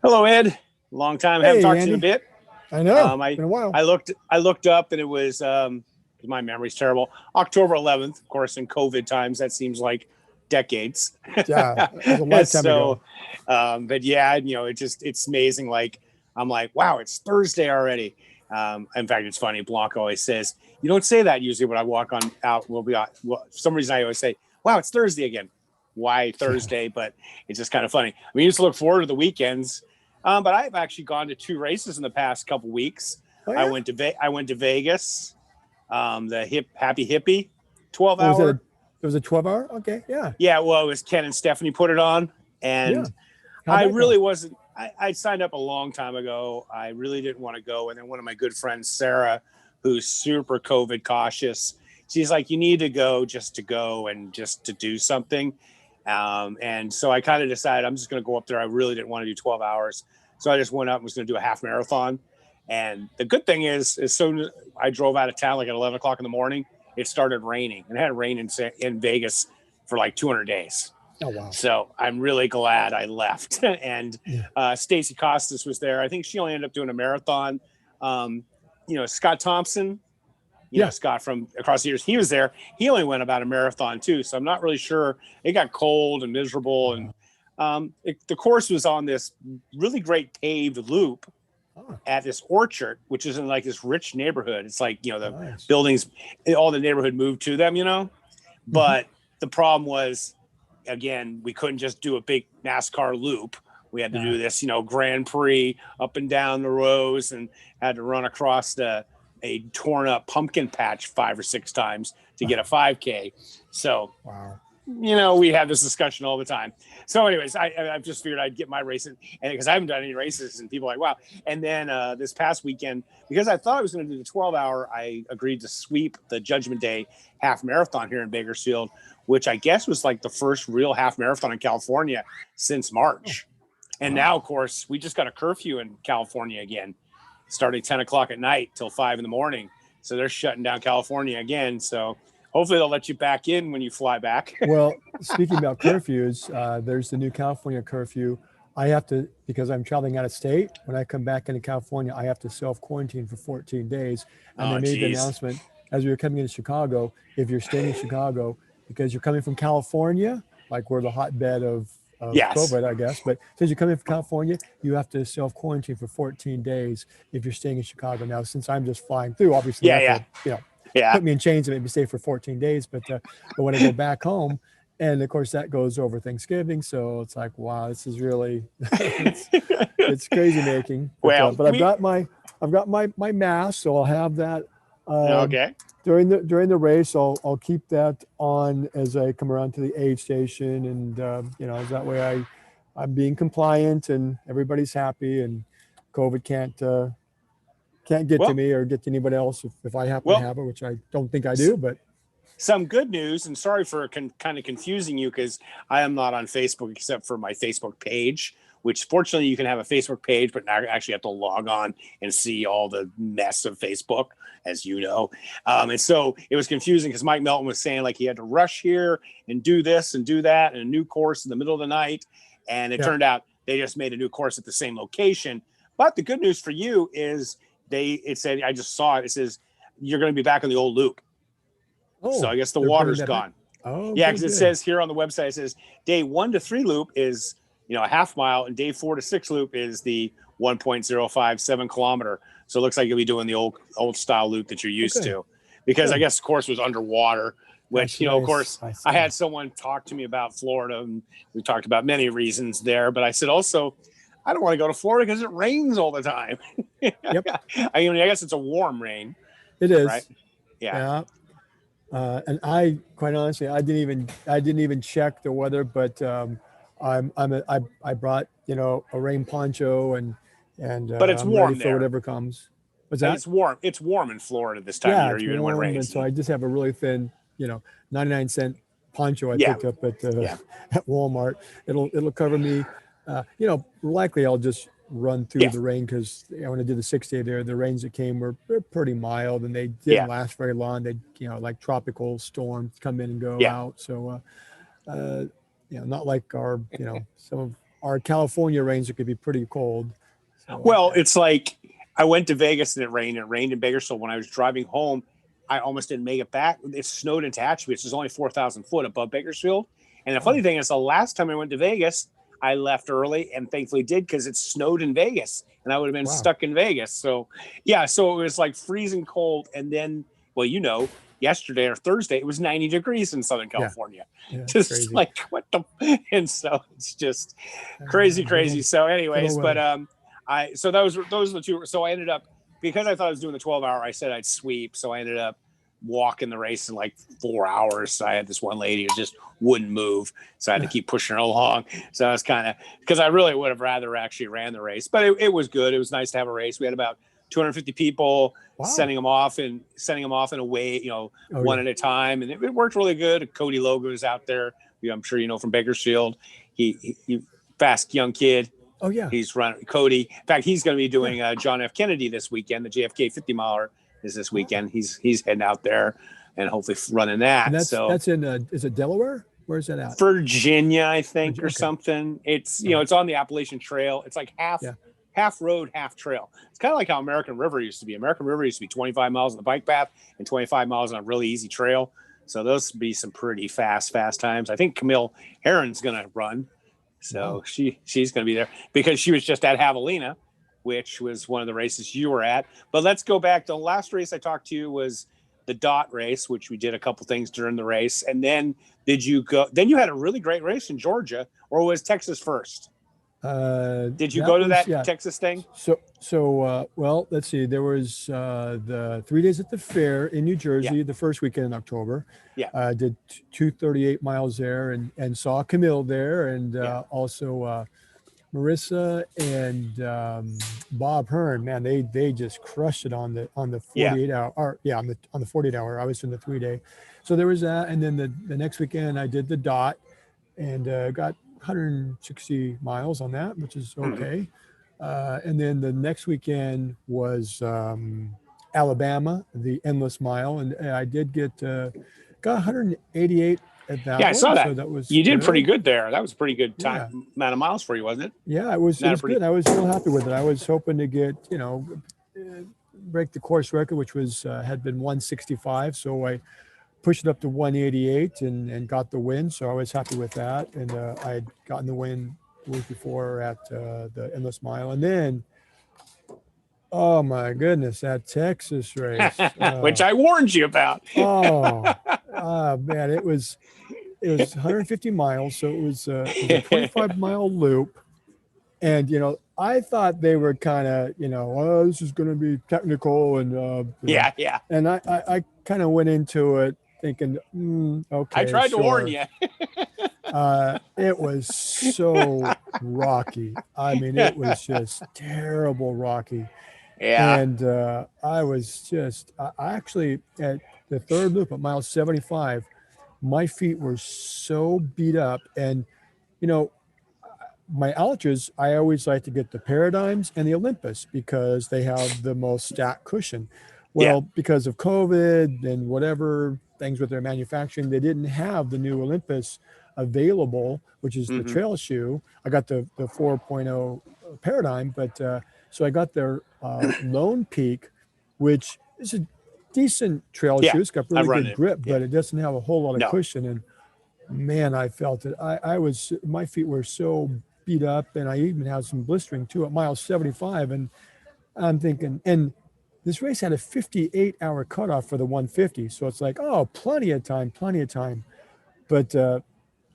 Hello, Ed. Long time. I haven't Hey, talked to you in a Andy. bit. I know. Um, I Been a while. I looked up and it was my memory's terrible. October 11th, of course, in COVID times. That seems like decades. Yeah, it was a lifetime so, ago. but yeah, it's amazing. Like I'm like, wow, it's Thursday already. In fact, it's funny. Blanc always says you don't say that usually when I walk on out. We'll be out. Well, for some reason I always say, wow, it's Thursday again. Why Yeah. Thursday? But it's just kind of funny. We used to look forward to the weekends. But I've actually gone to two races in the past couple weeks. Oh I yeah. went to I went to Vegas, the Happy Hippie, 12 What was it? hour. It was a 12 hour. Okay. Yeah. Yeah, well, it was Ken and Stephanie put it on, Yeah. and How'd I that go? really wasn't. I signed up a long time ago. I really didn't want to go, and then one of my good friends, Sarah, who's super COVID cautious, she's like, "You need to go just to go and just to do something." And so I kind of decided I'm just going to go up there. I really didn't want to do 12 hours, so I just went up and was going to do a half marathon. And the good thing is, as soon as I drove out of town, like at 11 o'clock in the morning, it started raining, and it had rain in Vegas for like 200 days. Oh wow. So I'm really glad I left. And Yeah. Stacy Costas was there. I think she only ended up doing a marathon. Um, Scott Thompson, Yeah. Scott from across the years, he was there. He only went about a marathon too. So I'm not really sure. It got cold and miserable. And the course was on this really great paved loop Oh, at this orchard, which is in like this rich neighborhood. It's like, the nice. buildings, all the neighborhood moved to them, Hmm. but the problem was, again, we couldn't just do a big NASCAR loop. We had to Nah. do this, Grand Prix up and down the rows, and had to run across a torn up pumpkin patch 5 or 6 times to get a 5K. So, Wow. we have this discussion all the time. So, anyways, I just figured I'd get my race in, and because I haven't done any races, and people are like, wow. And then this past weekend, because I thought I was going to do the 12 hour, I agreed to sweep the Judgment Day half marathon here in Bakersfield, which I guess was like the first real half marathon in California since Oh, March. And wow. now, of course, we just got a curfew in California again, starting 10 o'clock at night till 5 in the morning. So they're shutting down California again. So hopefully they'll let you back in when you fly back. Well, speaking about curfews, there's the new California curfew. I have to, because I'm traveling out of state. When I come back into California, I have to self quarantine for 14 days. And they Oh, made the geez. announcement as we were coming into Chicago. If you're staying in Chicago, because you're coming from California, like we're the hotbed of Yes. COVID, I guess. But since you're coming from California, you have to self quarantine for 14 days if you're staying in Chicago. Now, since I'm just flying through, obviously Yeah, not yeah, to, yeah. put me in chains and make me stay for 14 days. But when I go back home, and of course that goes over Thanksgiving, so it's like, wow, this is really it's it's crazy making. Well, But I've got my mask, so I'll have that um, okay. during the race. I'll keep that on as I come around to the aid station, and that way I'm being compliant and everybody's happy, and COVID can't get to Well, me or get to anybody else if I happen to well, have it, which I don't think I do. But some good news, and sorry for kind of confusing you because I am not on Facebook except for my Facebook page, which fortunately you can have a Facebook page, but now actually have to log on and see all the mess of Facebook, as you know. And so it was confusing because Mike Melton was saying like he had to rush here and do this and do that and a new course in the middle of the night. And it yeah. turned out they just made a new course at the same location. But the good news for you is it said, I just saw it, it says you're going to be back on the old loop. So Oh, I guess the they're bringing water's that back. gone. Oh, Yeah, good, because it good. says here on the website, it says day 1 to 3 loop is a half mile, and day 4 to 6 loop is the 1.057 kilometer. So it looks like you'll be doing the old style loop that you're Oh, used good, to, because I good. guess the course was underwater. Which That's of nice. course, I I see. had someone talk to me about Florida, and we talked about many reasons there. But I said also, I don't want to go to Florida because it rains all the time. Yep, I guess it's a warm rain, it right? is. Yeah. Yeah. And I, quite honestly, I didn't even check the weather, but I brought a rain poncho and But it's I'm ready warm for there. whatever comes. What's Like that? it's warm. It's warm in Florida this time of Yeah, year, it's even when it warm, and rains. so I just have a really thin, 99-cent poncho I Yeah, picked up at yeah, at Walmart. It'll cover me. Likely I'll just run through yeah, the rain because when I did the 6 day there, the rains that came were pretty mild and they didn't yeah, last very long. They like tropical storms come in and go yeah. out. So not like our some of our California rains, it could be pretty cold. So, Well, it's like I went to Vegas and it rained. It rained in Bakersfield. When I was driving home, I almost didn't make it back. It snowed in Tehachapi, which is only 4,000 foot above Bakersfield. And the funny thing is, the last time I went to Vegas, I left early and thankfully did because it snowed in Vegas and I would have been stuck in Vegas. So, yeah, so it was like freezing cold. And then, well, yesterday or Thursday, it was 90 degrees in Southern California. Yeah, just crazy. like, what the? And so it's just crazy. So, anyways, but so those are the two. So I ended up, because I thought I was doing the 12-hour, I said I'd sweep. So I ended up walking the race in like 4 hours. So I had this one lady who just wouldn't move. So I had to keep pushing her along. So I was kind of, because I really would have rather actually ran the race, but it was good. It was nice to have a race. We had about 250 people, sending them off in a way, one at a time. And it worked really good. Cody Logan was out there. I'm sure you know from Bakersfield. He fast young kid. Oh yeah. He's running Cody. In fact, he's going to be doing John F. Kennedy this weekend. The JFK 50 miler is this weekend. He's heading out there and hopefully running that. And that's in is it Delaware? Where's that at? Virginia, I think, or something. It's it's on the Appalachian Trail. It's like half road, half trail. It's kind of like how American River used to be. American River used to be 25 miles on the bike path and 25 miles on a really easy trail. So those would be some pretty fast times. I think Camille Herron's going to run. So she's going to be there because she was just at Javelina, which was one of the races you were at. But let's go back to the last race I talked to you was the DOT race, which we did a couple things during the race. And then you had a really great race in Georgia, or was Texas first? Did you go to that Texas thing? So well, let's see. There was the 3 days at the fair in New Jersey, the first weekend in October. Yeah. Did 238 miles there and saw Camille there and also Marissa and Bob Hearn. Man, they just crushed it on the 48 hour. On the 48 hour. I was in the 3 day. So there was that, and then the next weekend I did the DOT and got 160 miles on that, which is okay. And then the next weekend was Alabama, the Endless Mile, and I did got 188 at that. Yeah, I saw that. So that was you did pretty good there. That was a pretty good time amount of miles for you, wasn't it? Yeah, it was good. I was real happy with it. I was hoping to get break the course record, which was had been 165. So I pushed it up to 188 and got the win. So I was happy with that. And I had gotten the win the week before at the Endless Mile. And then, oh my goodness, that Texas race. Which I warned you about. Man, it was 150 miles. So it was a 25-mile loop. And, I thought they were kind of, this is going to be technical. And And I kind of went into it thinking, okay. I tried to warn you. It was so rocky. I mean, it was just terrible rocky. Yeah. And I actually, at the third loop at mile 75, my feet were so beat up. And, my Altras, I always like to get the Paradigms and the Olympus because they have the most stacked cushion. Well, because of COVID and whatever things with their manufacturing, they didn't have the new Olympus available, which is the trail shoe. I got the 4.0 Paradigm, but so I got their Lone Peak, which is a decent trail shoe. It's got really good grip, but it doesn't have a whole lot of cushion. And man, I felt it. My feet were so beat up, and I even had some blistering too at mile 75. And I'm thinking, and this race had a 58-hour cutoff for the 150. So it's like, plenty of time. But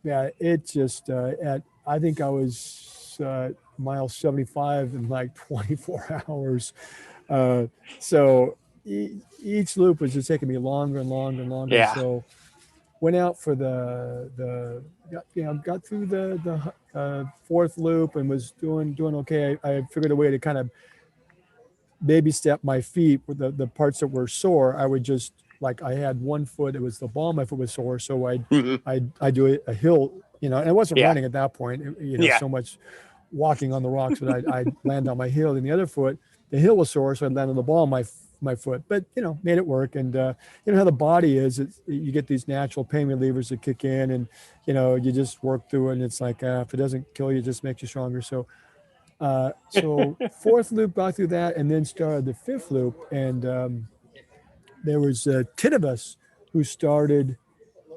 it just, I think I was mile 75 in like 24 hours. So each loop was just taking me longer and longer. Yeah. So went out for got through the fourth loop and was doing okay. I figured a way to kind of baby step my feet with the parts that were sore. I would just, like, I had one foot, it was the ball of my foot was sore. So I do a hill, and I wasn't running at that point, so much walking on the rocks, but I'd land on my heel. And the other foot, the heel was sore. So I'd land on the ball of my my foot, but made it work. And how the body is, you get these natural pain relievers that kick in, and you just work through it. And it's like if it doesn't kill you, it just makes you stronger. So fourth loop, got through that, and then started the fifth loop. And there was 10 of us who started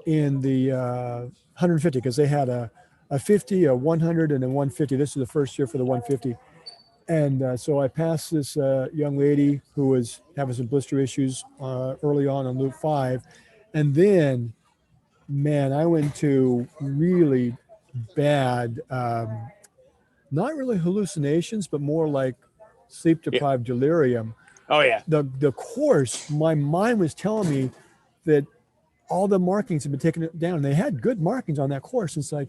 in the 150, because they had a 50, a 100, and a 150. This is the first year for the 150. And so I passed this young lady who was having some blister issues early on loop 5. And then, man, I went to really bad, not really hallucinations, but more like sleep deprived delirium. Oh, yeah. The course, my mind was telling me that all the markings had been taken down. They had good markings on that course. It's like,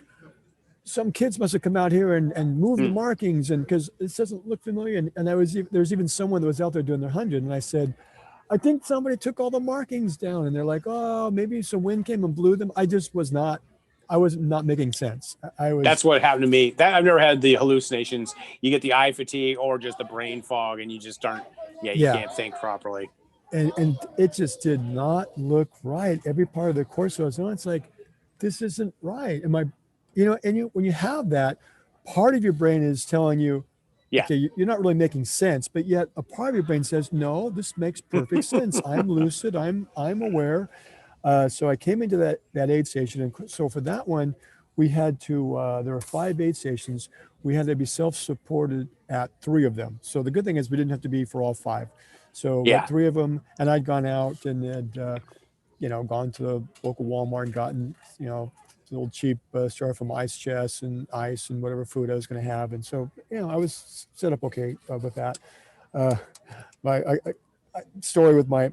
some kids must have come out here and moved the markings, and because it doesn't look familiar. And there's even someone that was out there doing their 100, and I said, I think somebody took all the markings down. And they're like, oh, maybe some wind came and blew them. I was not making sense. That's what happened to me. I've never had the hallucinations. You get the eye fatigue or just the brain fog, and you just aren't. You can't think properly. And it just did not look right. Every part of the course I was on, it's like, this isn't right. When you have that, part of your brain is telling you, okay, you're not really making sense, but yet a part of your brain says, no, this makes perfect sense. I'm lucid. I'm aware. So I came into that aid station. And so for that one, we had to, there were 5 aid stations. We had to be self-supported at 3 of them. So the good thing is we didn't have to be for all 5. So at 3 of them, and I'd gone out and had, gone to the local Walmart and gotten, a little cheap stuff from Ice Chest and ice and whatever food I was going to have. And so, I was set up okay with that. My story with my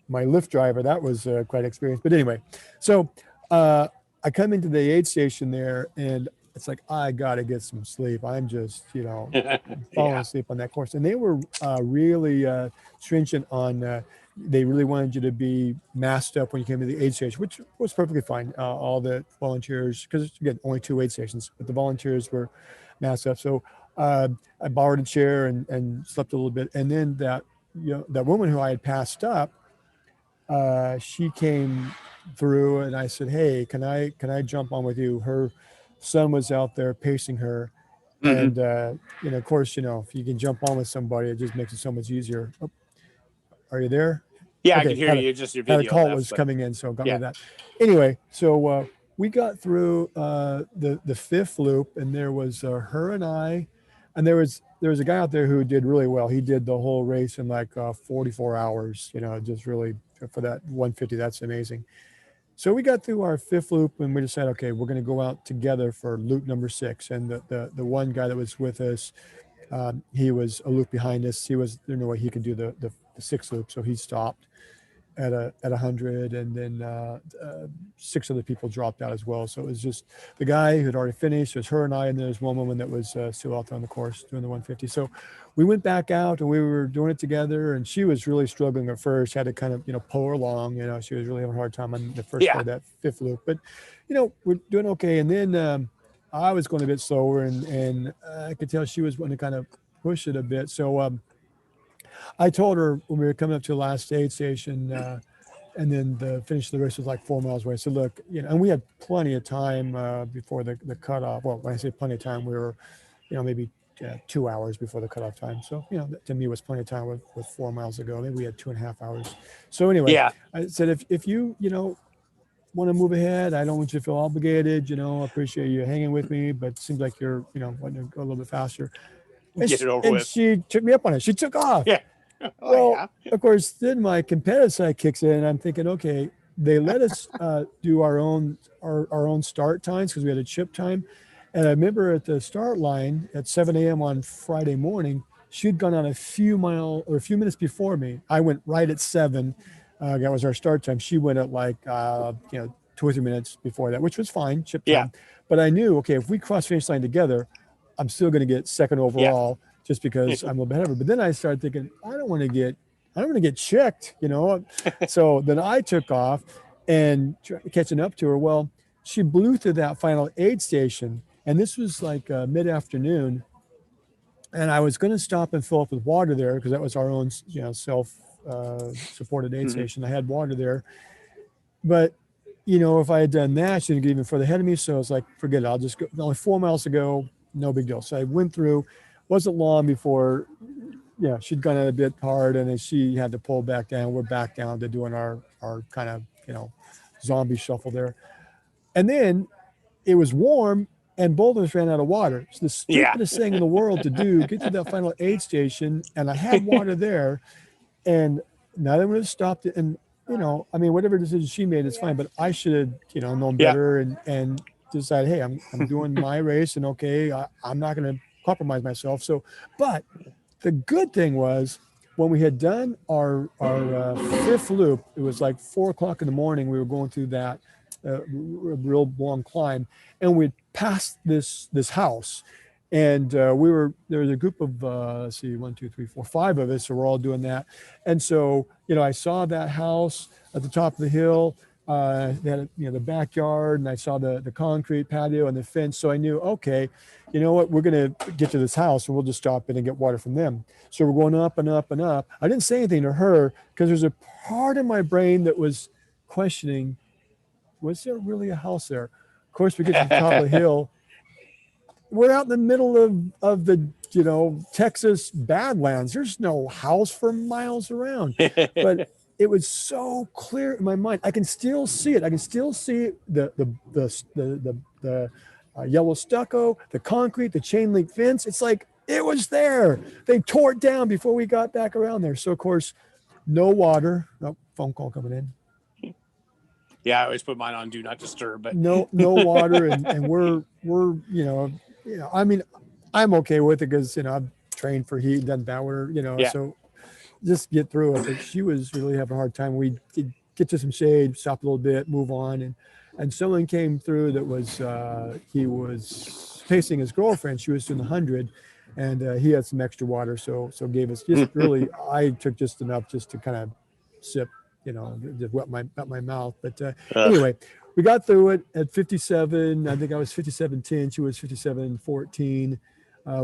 Lyft driver, that was quite an experience. But anyway, so I come into the aid station there, and it's like, I got to get some sleep. I'm just, falling asleep on that course. And they were really stringent on, they really wanted you to be masked up when you came to the aid station, which was perfectly fine. All the volunteers, because again, only 2 aid stations, but the volunteers were masked up. So I borrowed a chair and slept a little bit. And then that woman who I had passed up, she came through, and I said, hey, can I jump on with you? Her son was out there pacing her. And, of course, if you can jump on with somebody, it just makes it so much easier. Oh, are you there? Yeah, okay, I can hear you. Just your video. Had a call was coming in, so got rid of that. Anyway, so we got through the 5th loop, and there was her and I, and there was a guy out there who did really well. He did the whole race in like 44 hours, just really for that 150. That's amazing. So we got through our 5th loop, and we decided, okay, we're going to go out together for loop number 6. And the one guy that was with us, he was a loop behind us. There's no way he could do the 6th loop, so he stopped at 100, and then 6 other people dropped out as well. So it was just the guy who had already finished. There's her and I, and there's one woman that was still out there on the course doing the 150. So we went back out, and we were doing it together, and she was really struggling at first. Had to kind of pull her along. She was really having a hard time on the first part of that 5th loop, but we're doing okay. And then I was going a bit slower, and I could tell she was wanting to kind of push it a bit. So I told her when we were coming up to the last aid station, and then the finish of the race was like 4 miles away. So look, and we had plenty of time before the cutoff. Well, when I say plenty of time, we were, maybe 2 hours before the cutoff time. So, to me, it was plenty of time with 4 miles to go. Maybe we had 2.5 hours. So anyway, I said, if you, want to move ahead, I don't want you to feel obligated. I appreciate you hanging with me, but it seems like you're, wanting to go a little bit faster. And Get it over with. She took me up on it. She took off. Yeah. Of course, then my competitive side kicks in, and I'm thinking, okay, they let us do our own start times because we had a chip time. And I remember at the start line at 7 a.m. on Friday morning, she'd gone out a few minutes before me. I went right at 7. That was our start time. She went at like 2 or 3 minutes before that, which was fine, chip time. Yeah. But I knew, okay, if we cross finish line together, I'm still going to get second overall. Yeah. Just because I'm a little bit ahead of her. But then I started thinking, I don't want to get checked, So then I took off and catching up to her. Well, she blew through that final aid station, and this was like mid-afternoon. And I was going to stop and fill up with water there because that was our own, self supported aid Mhm. station. I had water there, but you know, if I had done that, she'd get even further ahead of me. So it's like, forget it. I'll just go. Only 4 miles to go. No big deal. So I went through. Wasn't long before, yeah, she'd gone a bit hard, and then she had to pull back down. We're back down to doing our kind of, you know, zombie shuffle there. And then it was warm, and both of us ran out of water. It's the Yeah. stupidest thing in the world to do. Get to that final aid station, and I had water there, and neither would have stopped it. And you know, I mean, whatever decision she made, it's fine. But I should have, you know, known Yeah. better and decided, hey, I'm doing my race, and okay, I'm not going to compromise myself. So, but the good thing was when we had done our fifth loop, it was like 4 o'clock in the morning. We were going through that real long climb, and we'd passed this house, and there was a group of let's see, 1, 2, 3, 4, 5 of us. So we're all doing that, and so you know, I saw that house at the top of the hill. They had, you know, the backyard, and I saw the concrete patio and the fence. So I knew, okay, you know what, we're going to get to this house and we'll just stop in and get water from them. So we're going up and up and up. I didn't say anything to her because there's a part of my brain that was questioning, was there really a house there? Of course, we get to the top of the hill. We're out in the middle of the, you know, Texas Badlands. There's no house for miles around. But it was so clear in my mind. I can still see it. I can still see the yellow stucco, the concrete, the chain link fence. It's like it was there. They tore it down before we got back around there. So of course, no water. Oh, phone call coming in. Yeah, I always put mine on do not disturb, but No water, and we're you know, I mean, I'm okay with it because, you know, I've trained for heat, done power, you know, Yeah. so just get through it. But she was really having a hard time. We did get to some shade, stop a little bit, move on, and someone came through that was he was pacing his girlfriend. She was doing the 100, and he had some extra water, so gave us just really. I took just enough just to kind of sip, you know, just wet my mouth. But anyway, we got through it at 57. I think I was 57:10. She was 57:14.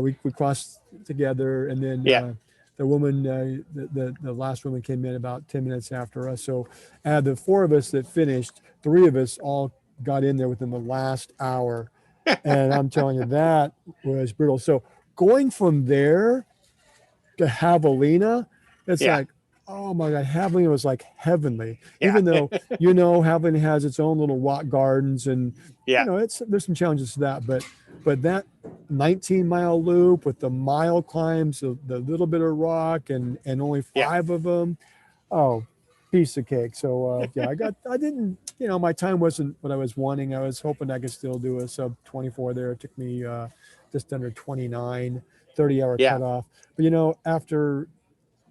We crossed together, and then yeah. the woman, the last woman came in about 10 minutes after us. So out of the 4 of us that finished, 3 of us all got in there within the last hour. And I'm telling you, that was brutal. So going from there to Javelina, it's Yeah. like, oh my God, Javelina was like heavenly. Yeah. Even though, you know, Javelina has its own little rock gardens, and Yeah. you know, there's some challenges to that, but that 19-mile loop with the mile climbs, the little bit of rock, and only 5 of them, oh, piece of cake. So yeah, I didn't, you know, my time wasn't what I was wanting. I was hoping I could still do a sub 24 there. It took me just under 29, 30-hour Yeah. cutoff. But you know, after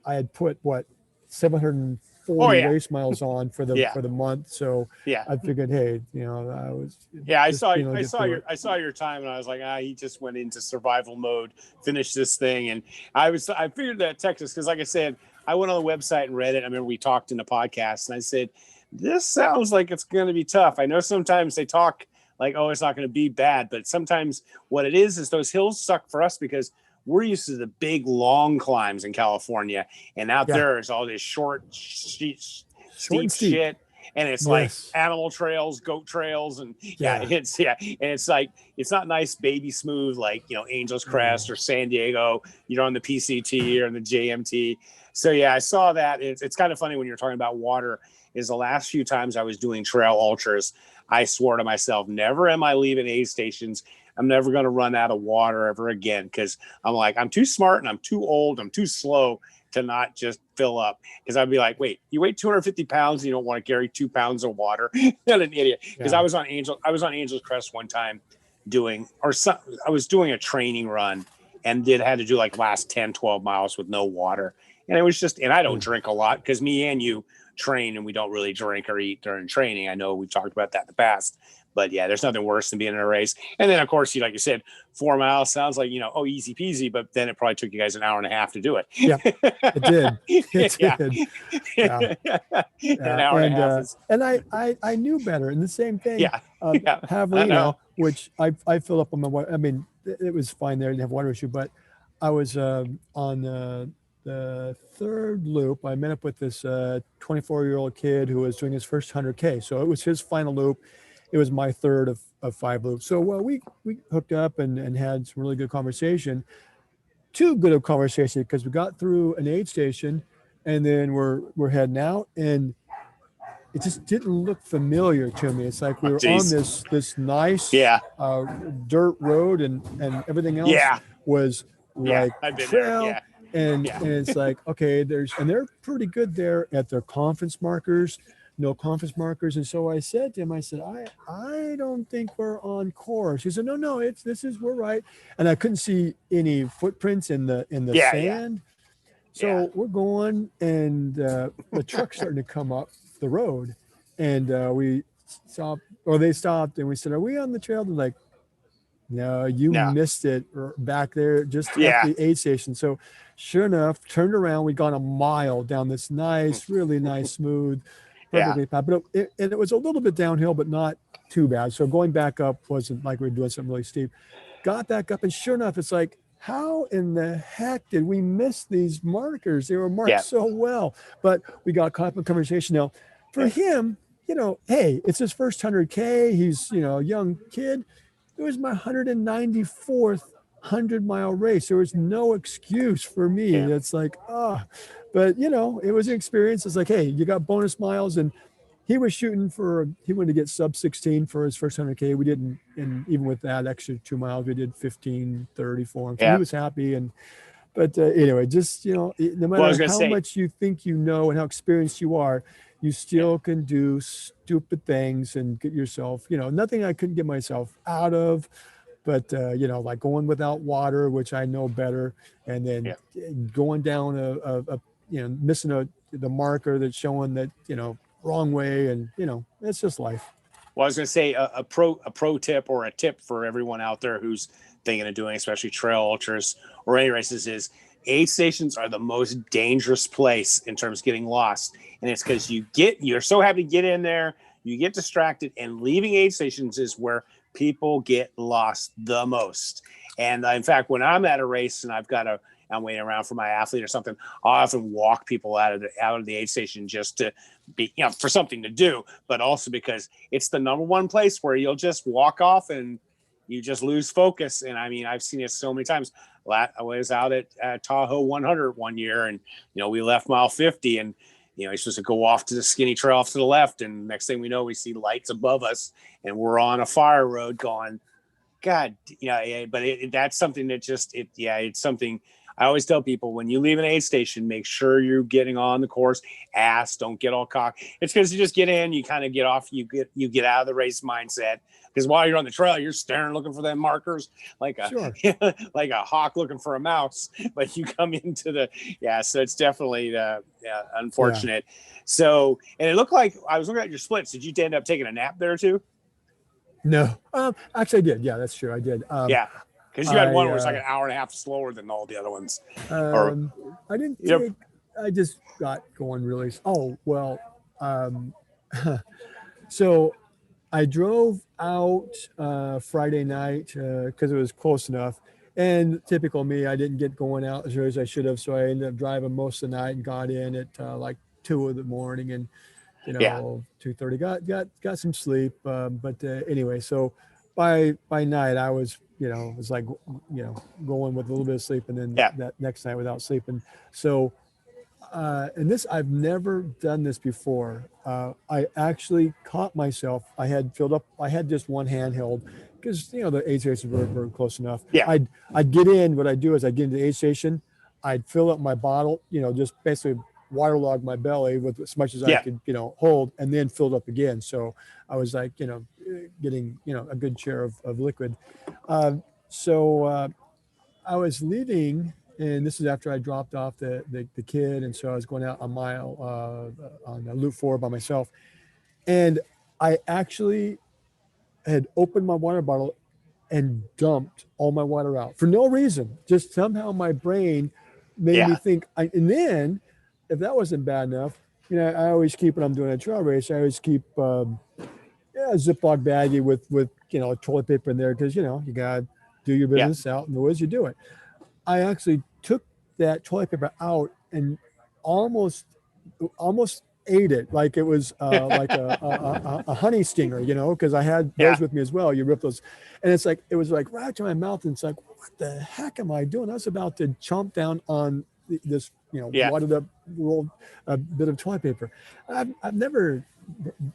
I had put what 740 Oh, yeah. race miles on for Yeah. the month, so Yeah. I figured, hey, you know, I was Yeah, I just saw being able to I get saw through your it. I saw your time, and I was like, he just went into survival mode, finished this thing, and I figured that Texas, because like I said, I went on the website and read it. I remember we talked in the podcast, and I said, this sounds like it's going to be tough. I know sometimes they talk like, oh, it's not going to be bad, but sometimes what it is those hills suck for us because we're used to the big long climbs in California, and out Yeah. there is all this short, Short steep and steep. shit. And it's like animal trails, goat trails, and it's like it's not nice baby smooth like, you know, Angels Crest or San Diego, you're on the PCT or on the JMT. So yeah, I saw that. It's kind of funny when you're talking about water. Is the last few times I was doing trail ultras, I swore to myself, never am I leaving aid stations. I'm never going to run out of water ever again, because I'm like, I'm too smart and I'm too old, I'm too slow to not just fill up. Because I'd be like, wait, you weigh 250 pounds and you don't want to carry 2 pounds of water? Not an idiot. Because I was on Angel's Crest one time I was doing a training run and had to do like last 10, 12 miles with no water. And it was just, and I don't drink a lot because me and you train and we don't really drink or eat during training. I know we've talked about that in the past. But yeah, there's nothing worse than being in a race. And then, of course, like you said, 4 miles sounds like, you know, oh, easy peasy. But then it probably took you guys an hour and a half to do it. Yeah, it did. It did. An hour and a half is. And I knew better. And the same thing. Yeah. Javelina, which I filled up on my water. I mean, it was fine there. I didn't have a water issue. But I was on the the third loop, I met up with this 24-year-old kid who was doing his first 100K. So it was his final loop. It was my third of 5 loops. So we hooked up and had some really good conversation. Too good of conversation because we got through an aid station, and then we're heading out, and it just didn't look familiar to me. It's like we were on this nice dirt road, and everything else was like trail. And it's like, okay, they're pretty good there at their conference markers, no conference markers. And so I said to him, I said, I don't think we're on course. He said, no, we're right. And I couldn't see any footprints in the sand. So we're going, and the truck's starting to come up the road, and we stopped, or they stopped, and we said, are we on the trail? They're like, no, you missed it back there just at the aid station. So sure enough, turned around, we got a mile down this really nice, smooth, perfectly path. But it was a little bit downhill, but not too bad. So going back up wasn't like we were doing something really steep. Got back up, and sure enough, it's like, how in the heck did we miss these markers? They were marked so well, but we got caught up in conversation. Now, for him, hey, it's his first 100K. He's, a young kid. It was my 194th 100-mile race. There was no excuse for me. It's like, but it was an experience. It's like, hey, you got bonus miles, and he was shooting he wanted to get sub 16 for his first 100K. We didn't, and even with that extra 2 miles, we did 15:30 for him. So he was happy. But anyway, just, no matter how much you think and how experienced you are, you still can do stupid things and get yourself, nothing I couldn't get myself out of, but, like going without water, which I know better. And then going down missing the marker that's showing that, wrong way, and it's just life. Well, I was going to say a pro tip, or a tip for everyone out there who's thinking of doing, especially trail ultras or any races, is aid stations are the most dangerous place in terms of getting lost. And it's because you're so happy to get in there, you get distracted, and leaving aid stations is where people get lost the most. And in fact, when I'm at a race and I'm waiting around for my athlete or something, I often walk people out of the aid station just to be, for something to do, but also because it's the number one place where you'll just walk off and you just lose focus. And I mean, I've seen it so many times. I was out at Tahoe 100 one year, and, we left mile 50, and, you're supposed to go off to the skinny trail off to the left. And next thing we know, we see lights above us, and we're on a fire road going, God, but that's something that it's something I always tell people: when you leave an aid station, make sure you're getting on the course. Don't get all cocked. It's because you just get in, you kind of get off, you get out of the race mindset. Because while you're on the trail, you're staring, looking for them markers like like a hawk looking for a mouse. But you come into so it's definitely unfortunate. Yeah. So, and it looked like I was looking at your splits. Did you end up taking a nap there too? No, actually I did. Yeah, that's true. I did. Because you had one where it's like an hour and a half slower than all the other ones. I didn't take, I just got going really. So I drove out Friday night because it was close enough. And typical me, I didn't get going out as early as I should have. So I ended up driving most of the night and got in at like 2 a.m. and 2:30 got some sleep. But anyway, so by night I was, it was like, going with a little bit of sleep, and then that next night without sleeping. So, and this, I've never done this before. I actually caught myself. I had just one handheld because, the aid stations were close enough. Yeah. I'd get in, what I'd do is I'd get into the aid station, I'd fill up my bottle, just basically waterlog my belly with as much as I could, hold, and then filled up again. So I was like, getting, a good share of liquid. So I was leaving, and this is after I dropped off the kid. And so I was going out a mile on Loop 4 by myself. And I actually had opened my water bottle and dumped all my water out for no reason. Just somehow my brain made me think. And then, if that wasn't bad enough, I always keep, when I'm doing a trail race, I always keep a Ziploc baggie with toilet paper in there, because you gotta do your business out in the woods. You do it. I actually took that toilet paper out and almost almost ate it like it was like a honey stinger, because I had Yeah. those with me as well. You rip those, and it's like it was like right to my mouth, and it's like, what the heck am I doing? I was about to chomp down on this, Yeah. wadded up rolled a bit of toilet paper. I've never,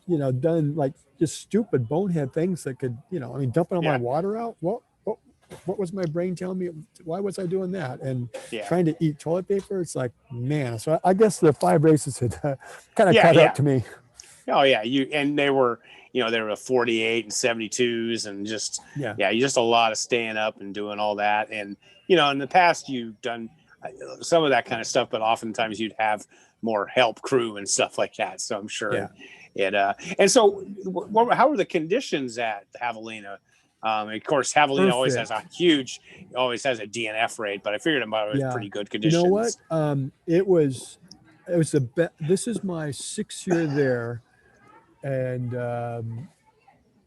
done like just stupid bonehead things that could, dumping all my Yeah. water out. What was my brain telling me? Why was I doing that? And Yeah. trying to eat toilet paper, it's like, man. So I guess the 5 races had kind of Yeah. caught Yeah. up to me. Oh yeah. And they were, they were 48 and 72s and just, Yeah. just a lot of staying up and doing all that. And, in the past you've done some of that kind of stuff, but oftentimes you'd have more help crew and stuff like that. So I'm sure it, and so how are the conditions at Javelina? Of course, Javelina always has a DNF rate, but I figured it was pretty good conditions. You know what? It was the best. This is my 6th year there, and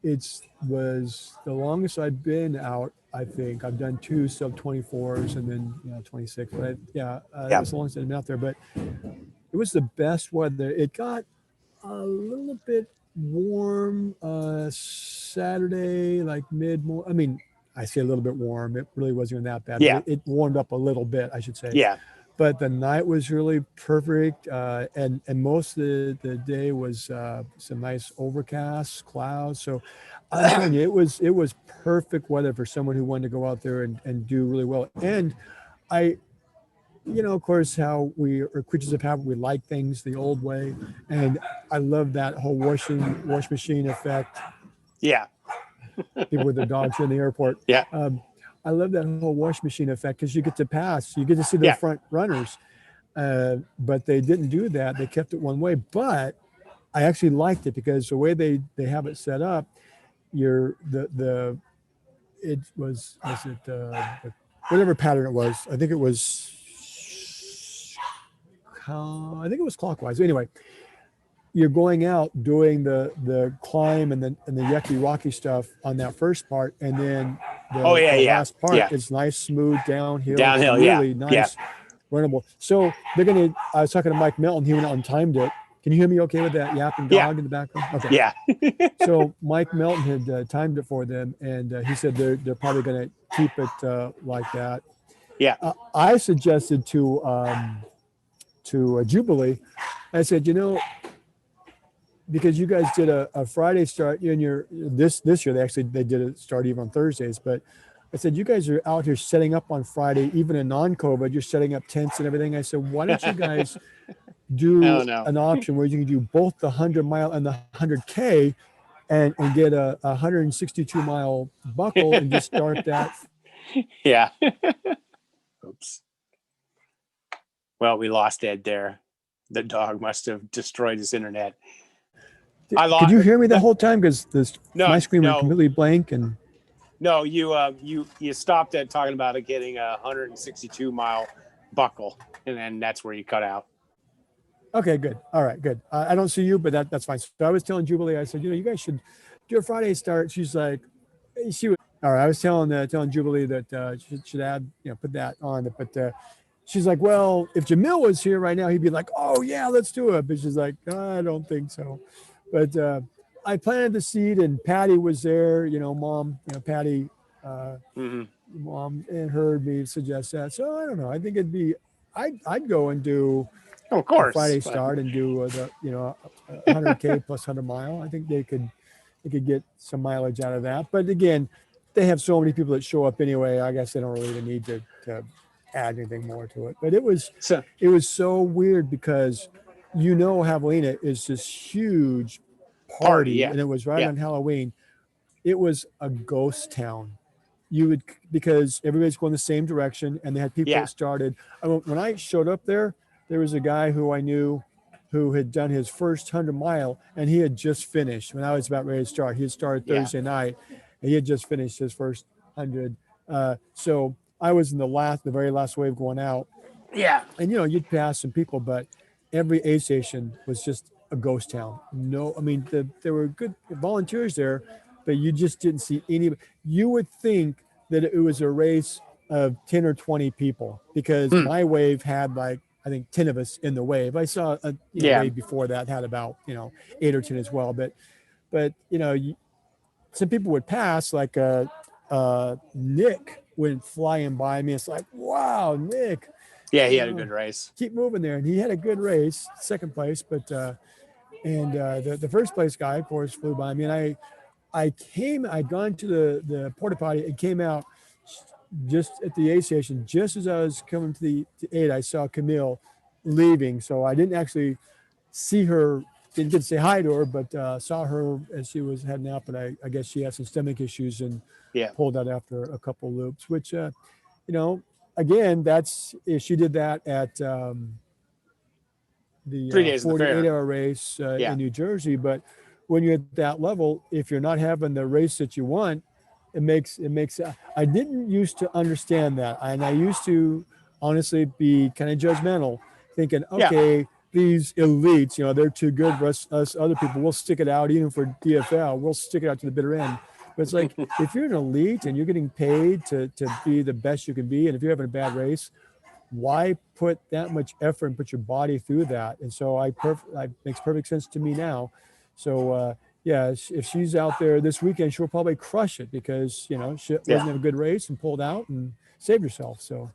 it was the longest I've been out. I think I've done 2 sub 24s and then 26. But it was the longest I've been out there. But it was the best weather. It got a little bit warm Saturday, like mid-morning. I mean, I say a little bit warm. It really wasn't even that bad. Yeah. But it warmed up a little bit, I should say. Yeah. But the night was really perfect, and most of the day was some nice overcast clouds. So I'm telling you, it was perfect weather for someone who wanted to go out there and do really well. And of course, how we are creatures of habit, we like things the old way, and I love that whole wash machine effect. Yeah. People with their dogs in the airport. Yeah. I love that whole wash machine effect because you get to pass, you get to see the front runners, but they didn't do that. They kept it one way. But I actually liked it because the way they have it set up, whatever pattern it was. I think it was clockwise. Anyway, you're going out doing the climb and the yucky rocky stuff on that first part, and then the last part is nice smooth downhill, really nice runnable. So I was talking to Mike Melton, he went out and timed it. Can you hear me okay with that yapping dog in the background? Okay. Yeah. So Mike Melton had timed it for them, and he said they're probably going to keep it like that. Yeah. I suggested to Jubilee, I said, because you guys did a Friday start in this year, they did a start even on Thursdays, but I said, you guys are out here setting up on Friday, even in non-COVID, you're setting up tents and everything. I said, why don't you guys do an option where you can do both the 100-mile and the 100K and get a 162-mile buckle and just start that. Yeah. Oops. Well, we lost Ed there. The dog must have destroyed his internet. Could you hear me the whole time? Because my screen went completely blank. And no, you stopped at talking about it getting a 162-mile buckle, and then that's where you cut out. Okay, good. All right, good. I don't see you, but that's fine. So I was telling Jubilee, I said, you guys should do a Friday start. She's like, all right. I was telling Jubilee that she should add, put that on. But she's like, well, if Jamil was here right now, he'd be like, oh yeah, let's do it. But she's like, I don't think so. But I planted the seed, and Patty was there. Mom, Patty, mom, and heard me suggest that. So I don't know. I think I'd go and do. Of course, a Friday start and do 100K plus 100-mile. I think they could get some mileage out of that. But again, they have so many people that show up anyway. I guess they don't really even need to add anything more to it. But it was so weird because Javelina is this huge party, and it was right on Halloween. It was a ghost town. Because everybody's going the same direction, and they had people that started. When I showed up there was a guy who I knew who had done his first 100-mile, and he had just finished when I was about ready to start. He had started Thursday night, and he had just finished his first 100. So I was in the very last wave going out. Yeah. And, you'd pass some people, but every aid station was just a ghost town. There were good volunteers there, but you just didn't see any. You would think that it was a race of 10 or 20 people because my wave had like, I think 10 of us in the wave. I saw a wave before that had about 8 or 10 as well. But some people would pass, like Nick went flying by me. It's like, wow, Nick. Yeah, he had a good race. Keep moving there, and he had a good race, second place. But the first place guy, of course, flew by me, and I'd gone to the porta potty and came out just at the aid station. Just as I was coming to the aid, I saw Camille leaving. So I didn't actually see her, didn't get to say hi to her, but saw her as she was heading out. But I guess she had some stomach issues and pulled out after a couple loops, which, again, she did that at the 48-hour race in New Jersey. But when you're at that level, if you're not having the race that you want, it makes I didn't used to understand that, and I used to honestly be kind of judgmental, thinking, okay, these elites, they're too good for us other people. We'll stick it out, even for DFL. We'll stick it out to the bitter end. But it's like, if you're an elite and you're getting paid to be the best you can be, and if you're having a bad race, why put that much effort and put your body through that? And so that makes perfect sense to me now. So if she's out there this weekend, she'll probably crush it, because she wasn't have a good race and pulled out and saved herself. So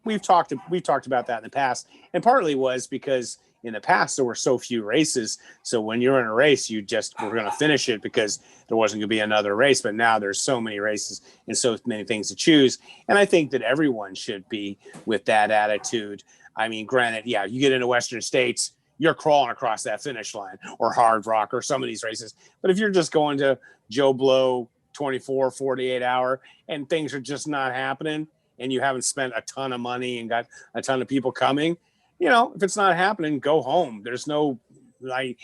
we've talked about that in the past, and partly was because in the past there were so few races. So when you're in a race, you just were going to finish it because there wasn't going to be another race. But now there's so many races and so many things to choose. And I think that everyone should be with that attitude. I mean, granted, you get into Western States, you're crawling across that finish line, or Hard Rock, or some of these races. But if you're just going to Joe Blow 24, 48 hour and things are just not happening, and you haven't spent a ton of money and got a ton of people coming, if it's not happening, go home. There's no, I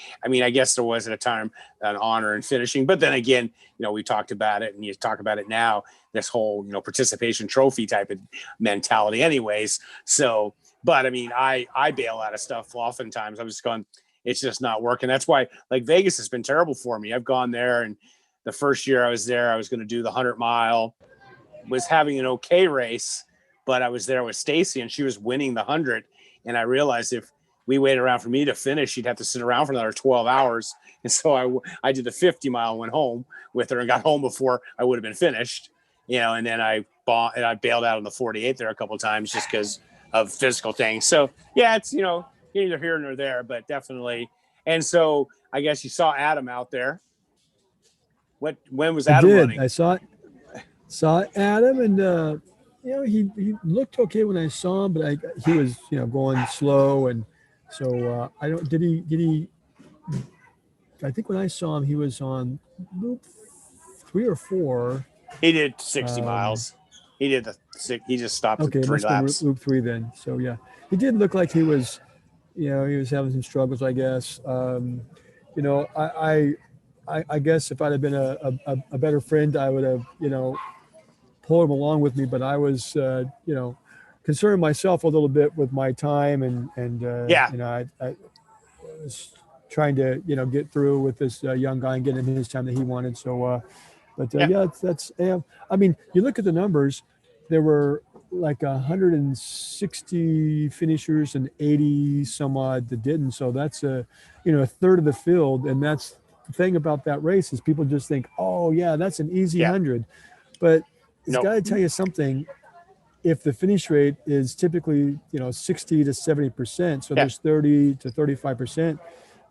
guess there was at a time an honor in finishing, but then again, we talked about it, and you talk about it now, this whole, participation trophy type of mentality anyways. So, but I bail out of stuff oftentimes. I'm just going, it's just not working. That's why, like, Vegas has been terrible for me. I've gone there, and the first year I was there, I was going to do the 100-mile, was having an okay race, but I was there with Stacy, and she was winning the 100. And I realized if we waited around for me to finish, she'd have to sit around for another 12 hours. And so I did the 50-mile, went home with her, and got home before I would have been finished, and then I bailed out on the 48 there a couple of times just because of physical things. So it's, neither here nor there, but definitely. And so I guess you saw Adam out there. When was Adam running? I saw Adam, and he looked okay when I saw him, but he was going slow, and so I don't. Did he? I think when I saw him, he was on loop 3 or 4. He did 60 miles. He did he just stopped at 3 laps. Loop 3 then. So he did look like he was, he was having some struggles, I guess. I guess if I'd have been a better friend, I would have, pulled him along with me. But I was, concerned myself a little bit with my time, and I was trying to, get through with this young guy and get him his time that he wanted. So, that's. You look at the numbers. There were like 160 finishers and 80 some odd that didn't. So that's a third of the field, and that's the thing about that race is people just think, oh yeah, that's an easy 100, but it's got to tell you something. If the finish rate is typically 60 to 70%, so there's 30 to 35%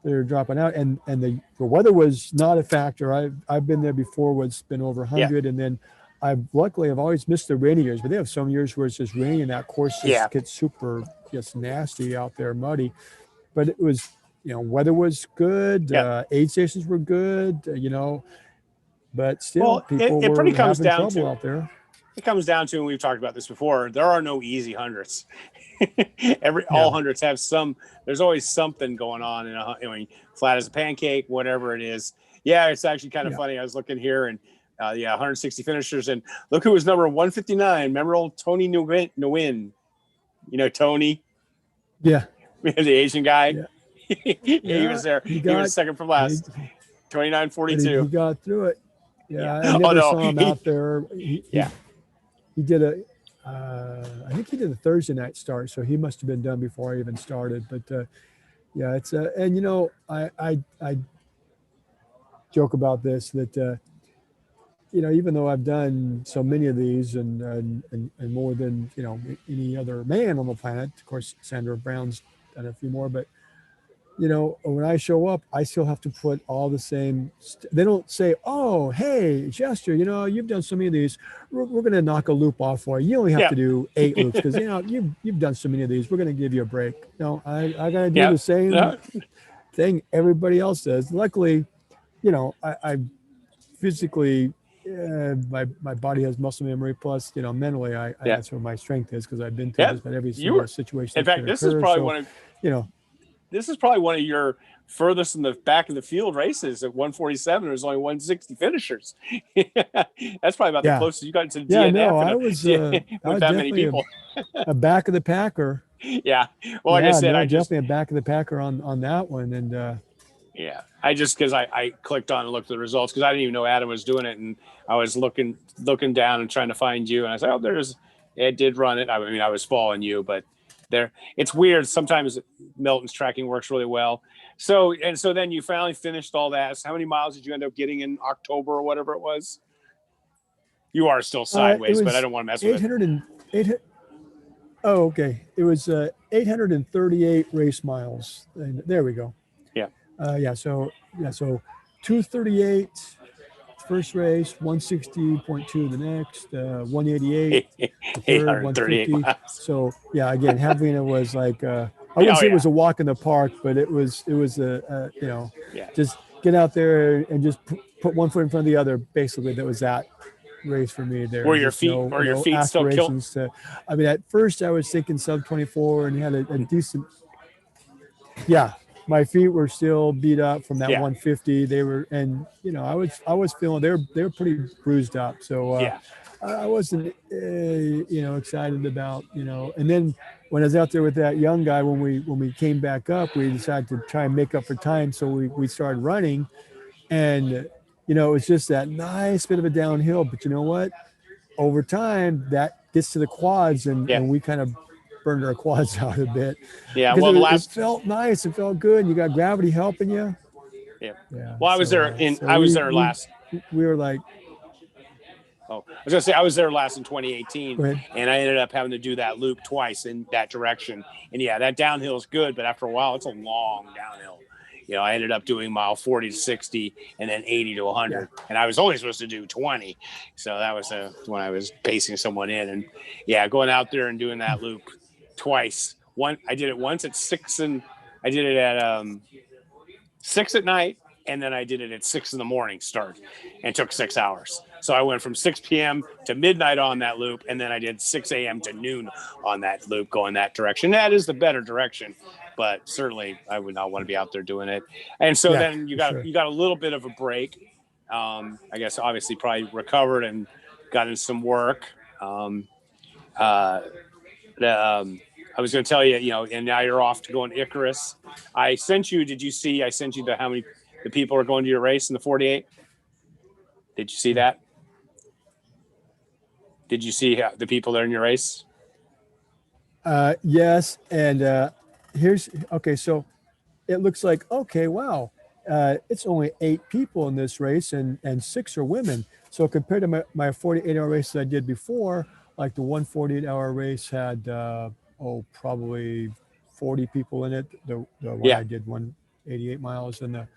that are dropping out, and the weather was not a factor. I've been there before, it's been over 100, and then I've always missed the rainy years, but they have some years where it's just raining and that course just gets super just nasty out there, muddy. But it was, weather was good, aid stations were good, but still people were having trouble out there. It comes down to, and we've talked about this before, there are no easy hundreds. All hundreds have there's always something going on flat as a pancake, whatever it is. Yeah, it's actually kind of funny. I was looking here, and 160 finishers, and look who was number 159. Remember old Tony Nguyen? Tony? Yeah. The Asian guy? He was there. He was second from last. 29:42. He got through it. Yeah. I never saw him out there. He did I think he did a Thursday night start, so he must have been done before I even started. But yeah, it's and I joke about this that even though I've done so many of these and more than any other man on the planet, of course Sandra Brown's done a few more, but when I show up, I still have to put all the same. They don't say, "Oh, hey, Jester, you've done so many of these. We're going to knock a loop off for you. You only have Yeah. to do 8 loops because you've done so many of these. We're going to give you a break." No, I got to do Yeah. the same No. thing everybody else does. Luckily, I physically. My body has muscle memory. Plus, mentally, Yeah. that's where my strength is because I've been through Yeah. just about every You single were. situation In that can fact, occur. So, you know, this is probably one of your furthest in the back of the field races at 147. There's only 160 finishers. That's probably about the yeah, closest you got to the yeah. DNF No, and I was with that many definitely people. a back of the packer. Yeah. Well, like I Yeah, said, no, I just definitely a back of the packer on that one. And yeah, because I clicked on and looked at the results because I didn't even know Adam was doing it, and I was looking down and trying to find you, and I said, oh, it did run it. I mean, I was following you, but it's weird. Sometimes Milton's tracking works really well. So then you finally finished all that. So how many miles did you end up getting in October or whatever it was? You are still it sideways, but I was don't want to mess with it. 800 and 8. Oh, okay. It was 838 race miles. And there we go. Yeah. So 238 first race, 160.2 the next, 188 the third, 838 150. miles. So yeah, again, Javelina was like I wouldn't Oh, say it yeah. was a walk in the park, but it was Yeah. just get out there and just put one foot in front of the other. Basically, that was that race for me. There Were your just feet no still killing? aspirations to. I mean, at first I was thinking sub 24 and had a decent. Yeah, my feet were still beat up from that Yeah. 150. They were, and I was feeling they're pretty bruised up. So Yeah. I wasn't excited about And then when I was out there with that young guy, when we came back up, we decided to try and make up for time. So we started running, and it was just that nice bit of a downhill. But you know what? Over time, that gets to the quads, and Yeah. we kind of burned our quads out a bit. Yeah. Because Well, it felt nice. It felt good. And you got gravity helping you. Yeah. Yeah. Well, I was there last. We were like. Oh, I was gonna say I was there last in 2018, Go ahead. and I ended up having to do that loop twice in that direction. And yeah, that downhill is good, but after a while, it's a long downhill. I ended up doing mile 40 to 60, and then 80 to 100, and I was only supposed to do 20. So that was when I was pacing someone in, and yeah, going out there and doing that loop twice. I did it once at 6, and I did it at 6 at night, and then I did it at 6 in the morning start, and took 6 hours. So I went from 6 p.m. to midnight on that loop, and then I did 6 a.m. to noon on that loop going that direction. That is the better direction, but certainly I would not want to be out there doing it. And so then you got a little bit of a break. I guess obviously probably recovered and got in some work. I was going to tell you, and now you're off to go on Icarus. I sent you how many the people are going to your race in the 48? Did you see that? Did you see the people that are in your race? Yes. And okay. So it looks like, okay, wow. It's only 8 people in this race and 6 are women. So compared to my 48-hour races I did before, like the 148-hour race had, probably 40 people in it. The one I did 188 miles, and the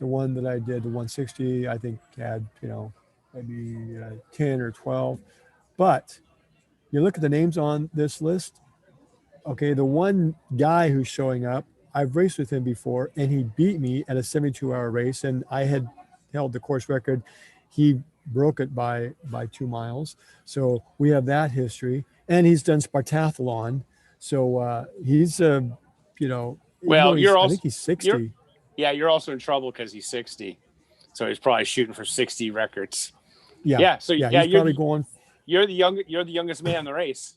one that I did, the 160, I think had, maybe 10 or 12. But you look at the names on this list. Okay, the one guy who's showing up, I've raced with him before, and he beat me at a 72-hour race, and I had held the course record. He broke it by 2 miles. So we have that history, and he's done Spartathlon. So he's well, I think he's 60. You're also in trouble because he's 60. So he's probably shooting for 60 records. Yeah. So he's probably going. You're the youngest man in the race.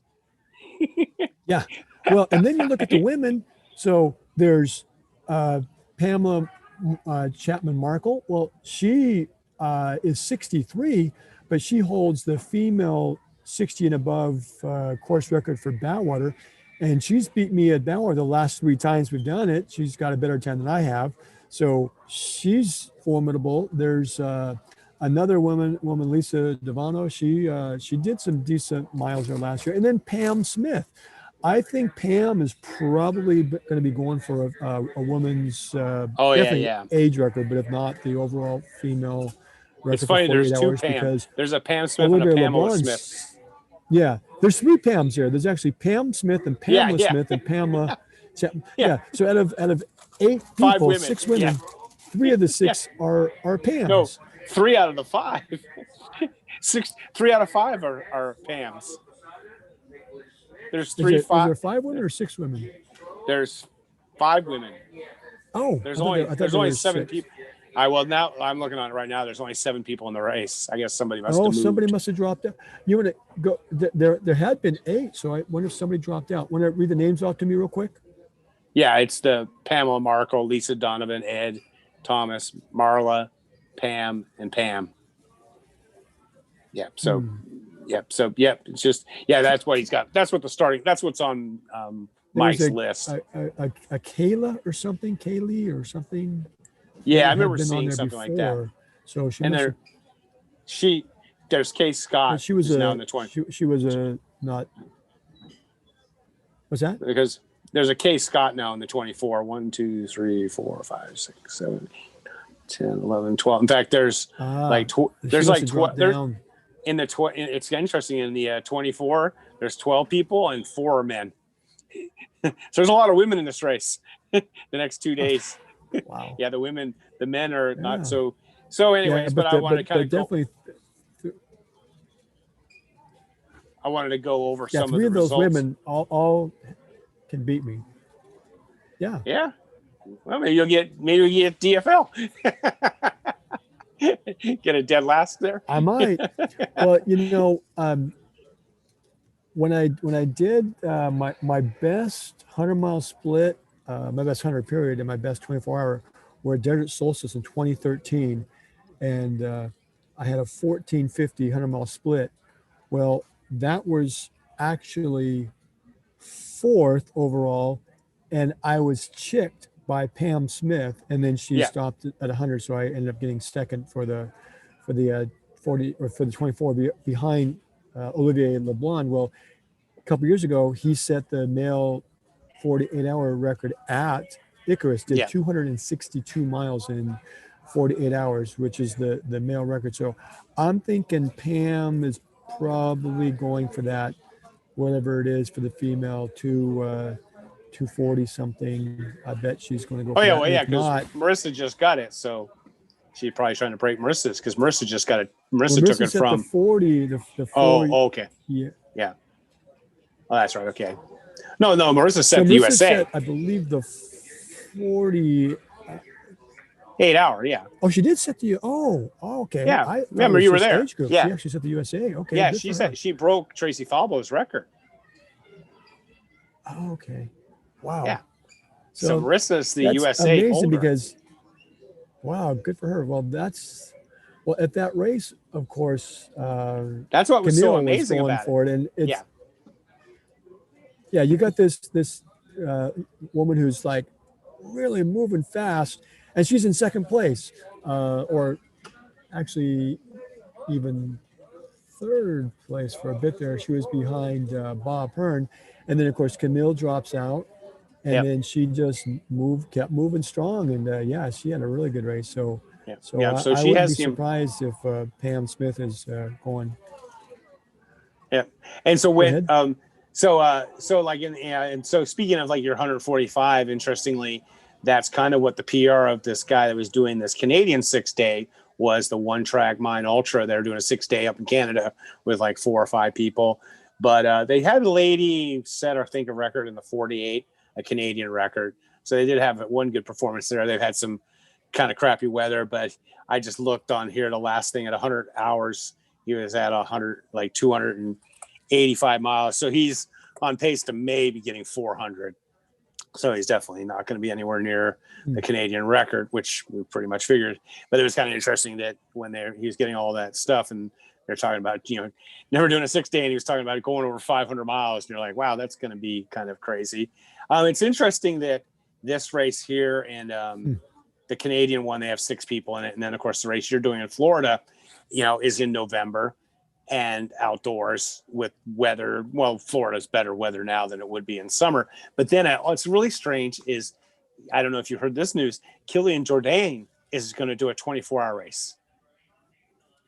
Yeah. Well, and then you look at the women. So there's Pamela Chapman Markle. Well, she is 63, but she holds the female 60 and above course record for Badwater. And she's beat me at Badwater the last 3 times we've done it. She's got a better time than I have. So she's formidable. There's another woman, Lisa Devano. She did some decent miles there last year. And then Pam Smith. I think Pam is probably going to be going for a woman's definitely age record, but if not the overall female record. It's funny. There's 2 hours Pam. Because there's a Pam Smith and a Pamela Smith. Yeah, there's 3 Pams here. There's actually Pam Smith and Pamela Smith and Pamela. Yeah. So out of 8 people, women. 6 women, 3 of the 6 are Pams. No, 3 out of the 5. 3 out of 5 are Pams. There's 5. Is there 5 women or 6 women? There's 5 women. Oh, there's only 7 people. Well, now I'm looking on it right now. There's only 7 people in the race. I guess somebody must have moved. Somebody must have dropped out. You want to go? There had been 8, so I wonder if somebody dropped out. Want to read the names off to me real quick? Yeah, it's the Pamela Markle, Lisa Donovan, Ed, Thomas, Marla, Pam, and Pam. Yeah. So, it's just That's what he's got. That's what that's what's on Mike's list. A Kayla or something, Kaylee or something. Yeah, I remember seeing something like that. So she there's Kay Scott. She was now in the 20. She was not. What's that? Because there's a Kay Scott now in the 24. 1, 2, 3, 4, 5, 6, 7, 8, 10, 11, 12. In fact, there's there's like 12 in the it's interesting in the 24. There's 12 people and 4 are men. So there's a lot of women in this race. The next 2 days. Wow. Yeah, the men are not so. So, anyways, but I want to kind of definitely. I wanted to go over some of the 3 of those results. women all can beat me. Yeah. Yeah. Well, maybe you'll get DFL. Get a dead last there. I might. Well, when I did my best 100-mile split. My best 100 period and my best 24-hour were at Desert Solstice in 2013. And I had a 14:50 100-mile split. Well, that was actually 4th overall. And I was chicked by Pam Smith. And then she stopped at 100. So I ended up getting 2nd for the 40 or for the 24 behind Olivier LeBlanc. Well, a couple of years ago, he set the male 48-hour record at Icarus, did 262 miles in 48 hours, which is the male record. So I'm thinking Pam is probably going for that, whatever it is for the female, 240 something. I bet she's going to go. Because Marissa just got it, so she's probably trying to break Marissa's because Marissa just got it. Marissa took it from the 40. The 40. Oh, okay. Yeah. Oh, that's right. Okay. No, Marissa set the USA. Set, I believe the 40. 8 hour, yeah. Oh, she did set the. Okay. Yeah, I remember you were there. Yeah, she actually set the USA. Okay. Yeah, she broke Tracy Falbo's record. Oh, okay. Wow. Yeah. So Marissa's the USA amazing holder. Because, wow, good for her. Well, at that race, of course. That's what was Camille so amazing was going about for it, and it's. Yeah, you got this woman who's like really moving fast, and she's in 2nd place, or actually even 3rd place for a bit there. She was behind Bob Hearn, and then of course Camille drops out, and then she just kept moving strong, and she had a really good race. So I wouldn't be surprised if Pam Smith is going. Yeah, and so when So speaking of like your 145, interestingly, that's kind of what the PR of this guy that was doing this Canadian 6-day was, the One Track Mine Ultra. They're doing a 6-day up in Canada with like 4 or 5 people. But they had a lady set, I think, a record in the 48, a Canadian record. So they did have one good performance there. They've had some kind of crappy weather, but I just looked on here, the last thing at 100 hours, he was at 285 miles. So he's on pace to maybe getting 400. So he's definitely not going to be anywhere near the Canadian record, which we pretty much figured. But it was kind of interesting that when he was getting all that stuff, and they're talking about, never doing a 6-day, and he was talking about going over 500 miles. And you're like, wow, that's going to be kind of crazy. It's interesting that this race here and the Canadian one, they have 6 people in it. And then, of course, the race you're doing in Florida, is in November and outdoors with weather. Well, Florida's better weather now than it would be in summer. But then what's really strange is, I don't know if you heard this news, Kilian Jordan is going to do a 24-hour race.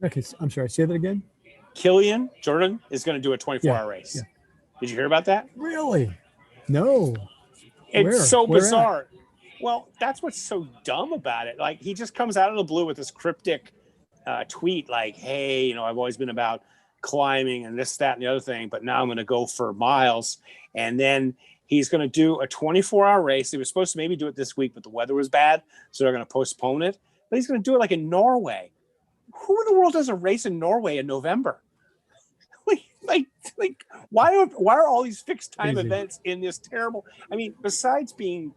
Okay, I'm sorry, say that again. Kilian Jordan is going to do a 24-hour race. Yeah. Did you hear about that? Really? No. It's so bizarre. Well, that's what's so dumb about it. Like, he just comes out of the blue with this cryptic tweet like, hey, I've always been about climbing and this, that, and the other thing, but now I'm going to go for miles. And then he's going to do a 24-hour race. He was supposed to maybe do it this week, but the weather was bad, so they're going to postpone it. But he's going to do it like in Norway. Who in the world does a race in Norway in November? like why are all these fixed time events in this terrible? I mean, besides being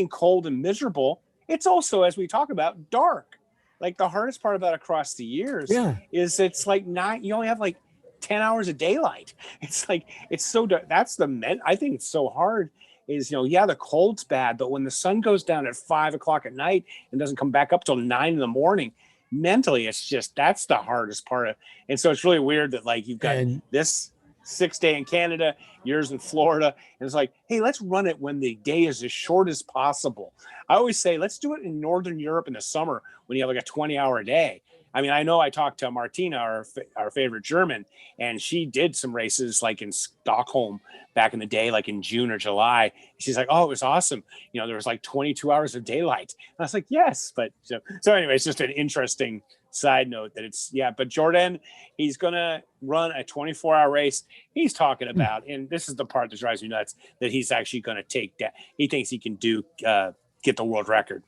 cold and miserable, it's also, as we talk about, dark. Like, the hardest part about across the years is it's like you only have like 10 hours of daylight. It's like, it's so dark. That's I think it's so hard is, the cold's bad, but when the sun goes down at 5 o'clock at night and doesn't come back up till 9 in the morning, mentally, it's just, that's the hardest part of. And so it's really weird that, like, you've got this 6-day in Canada, yours in Florida, and it's like, hey, let's run it when the day is as short as possible. I always say, let's do it in Northern Europe in the summer when you have like a 20-hour day. I mean, I know I talked to Martina, our favorite German, and she did some races like in Stockholm back in the day, like in June or July. She's like, oh, it was awesome. There was like 22 hours of daylight. And I was like, yes. But so anyway, it's just an interesting side note that but Jordan, he's going to run a 24-hour race. He's talking about, and this is the part that drives me nuts, that he's actually going to take that. He thinks he can get the world record.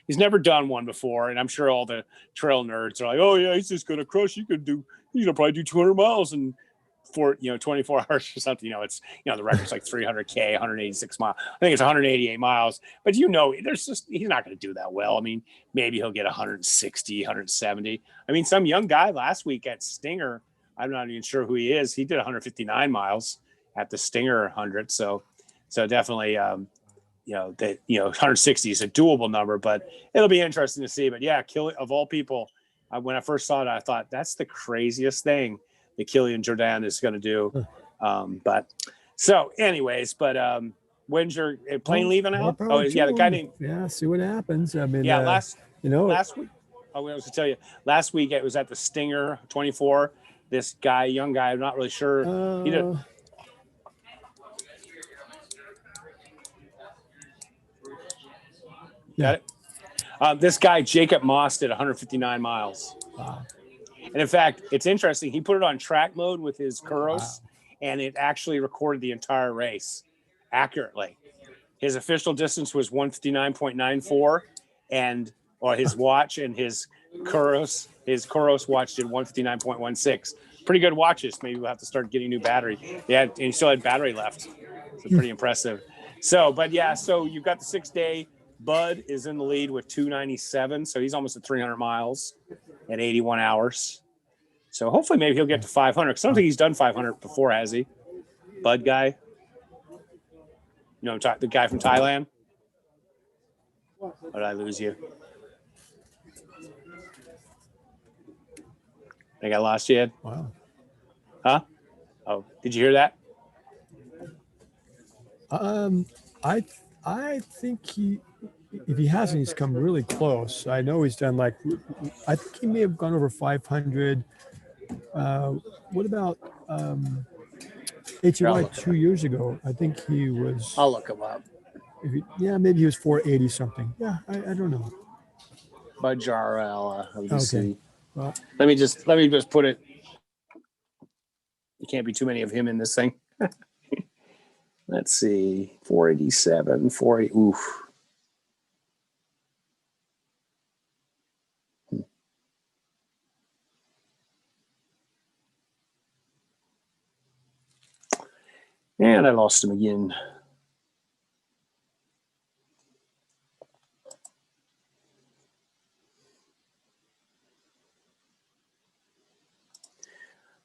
He's never done one before, and I'm sure all the trail nerds are like, "Oh yeah, he's just gonna crush. He's gonna probably do 200 miles and 24 hours or something." It's the record's like 300K, 186 miles. I think it's 188 miles. But he's not gonna do that well. I mean, maybe he'll get 160, 170. I mean, some young guy last week at Stinger, I'm not even sure who he is. He did 159 miles at the Stinger 100. So definitely. 160 is a doable number, but it'll be interesting to see. But yeah, of all people, when I first saw it, I thought that's the craziest thing that Kilian Jordan is going to do. But so anyways, when's your plane leaving out? Oh yeah, the guy named, see what happens. I mean, last week, I was to tell you, last week it was at the Stinger 24. This guy, young guy, I'm not really sure. He did. Got it. This guy, Jacob Moss, did 159 miles. Wow. And in fact, it's interesting. He put it on track mode with his Kuros, and it actually recorded the entire race accurately. His official distance was 159.94, or his watch, and his Kuros watch did 159.16. Pretty good watches. Maybe we'll have to start getting new battery. And he still had battery left. So pretty impressive. So you've got the 6-day. Bud is in the lead with 297, so he's almost at 300 miles at 81 hours. So hopefully maybe he'll get to 500, because I don't think he's done 500 before, has he? Bud guy? The guy from Thailand? Or did I lose you? I think I lost you, Ed. Wow. Huh? Oh, did you hear that? I think if he hasn't, he's come really close. I know he's done I think he may have gone over 500. What about HEY 2 years ago? I think he was. I'll look him up. Maybe he was 480 something. Yeah, I don't know. Bud Jarrell. Let me see. Well, let me just put it. There can't be too many of him in this thing. Let's see. 487, 480. Oof. And I lost him again.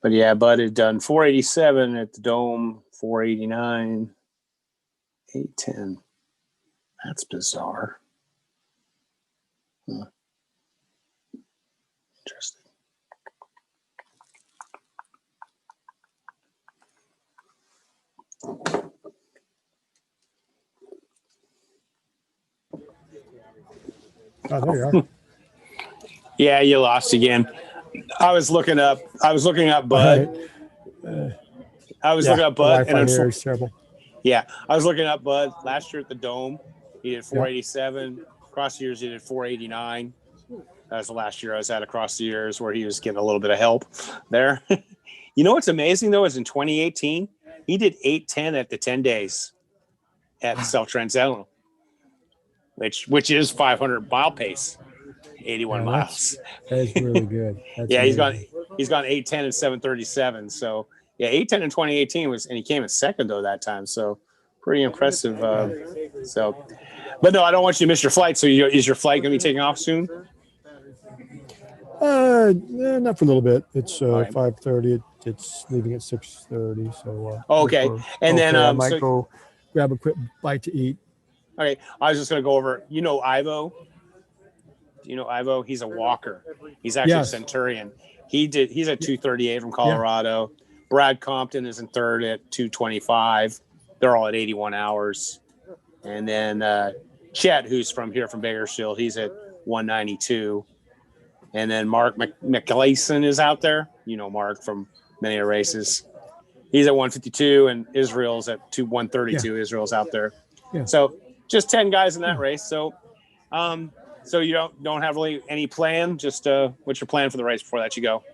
But yeah, Bud had done 487 at the Dome, 489, 810. That's bizarre. Interesting. Oh, there you are. Yeah, you lost again. I was looking up Bud. Right. I was Yeah, looking up the Bud, Wi-Fi and here is terrible. yeah, I was looking up Bud last year at the Dome. He did Yep. 487. Across the years, he did 489. That was the last year I was at across the years where he was getting a little bit of help there. You know what's amazing though is in 2018 he did 810 at the 10 days at South Transcendental, which is 500 mile pace, 81 miles. That is really good. That's Yeah, amazing. he's gone 810 and 737. So yeah, 810 in 2018 was, and he came in second though that time. So pretty impressive. So, but no, I don't want you to miss your flight. So is your flight going to be taking off soon? Not for a little bit. It's right. 5:30. It's leaving at 6:30. So okay, and then I might go grab a quick bite to eat. Okay, I was just going to go over. You know Ivo. Do you know Ivo? He's a walker. He's actually a Centurion. He's at 238 from Colorado. Yeah. Brad Compton is in third at 225. They're all at 81 hours. And then Chet, who's from Bakersfield, he's at 192. And then Mark McLeeson is out there. You know Mark from many races. He's at 152, and Israel's at 132. Yeah. Israel's out there. Yeah. So just 10 guys in that race. So so you don't have really any plan. Just what's your plan for the race before that you go?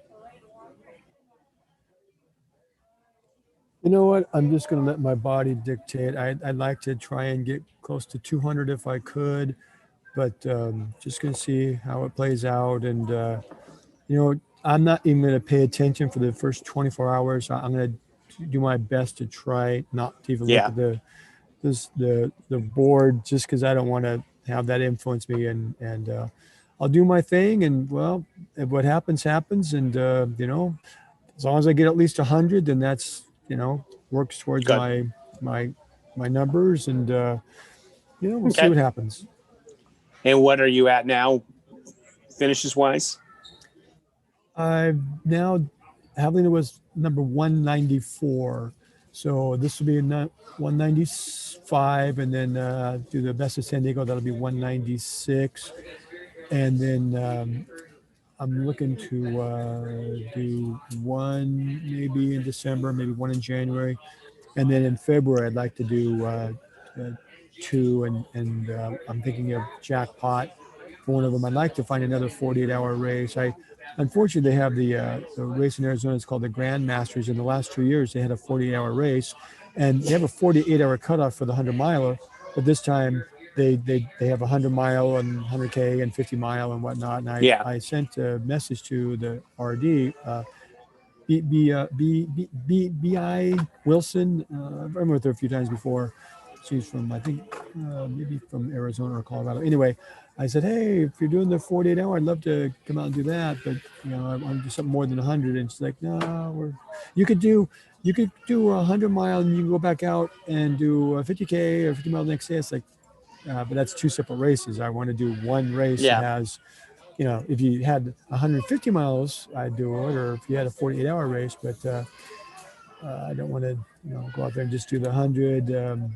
You know what? I'm just going to let my body dictate. I'd like to try and get close to 200 if I could, but just going to see how it plays out. And, you know, I'm not even going to pay attention for the first 24 hours. I'm going to do my best to try not to even look at the board, just because I don't want to have that influence me. And I'll do my thing. And, well, if what happens. And, you know, as long as I get at least 100, then that's, you know, works towards my numbers, and you know, we'll see what happens. And what are you at now, finishes wise? Now Javelina was number 194, so this will be 195, and then do the best of San Diego, that'll be 196, and then I'm looking to do one maybe in December, maybe one in January. And then in February, I'd like to do two, and I'm thinking of jackpot for one of them. I'd like to find another 48-hour race. Unfortunately, they have the race in Arizona. It's called the Grand Masters. In the last 2 years, they had a 48-hour race, and they have a 48-hour cutoff for the 100-miler. But this time, they have a 100-mile and 100K and 50-mile and whatnot. And I sent a message to the RD. B.I. Wilson. I've been with her a few times before. She's from, I think, maybe from Arizona or Colorado. Anyway, I said, hey, if you're doing the 48-hour, I'd love to come out and do that. But, you know, I'm just something more than 100. And she's like, no, you could do a 100-mile and you can go back out and do a 50K or 50-mile the next day. It's like, but that's two separate races. I want to do one race that has, you know, if you had 150 miles, I'd do it, or if you had a 48-hour race, but I don't want to, you know, go out there and just do the 100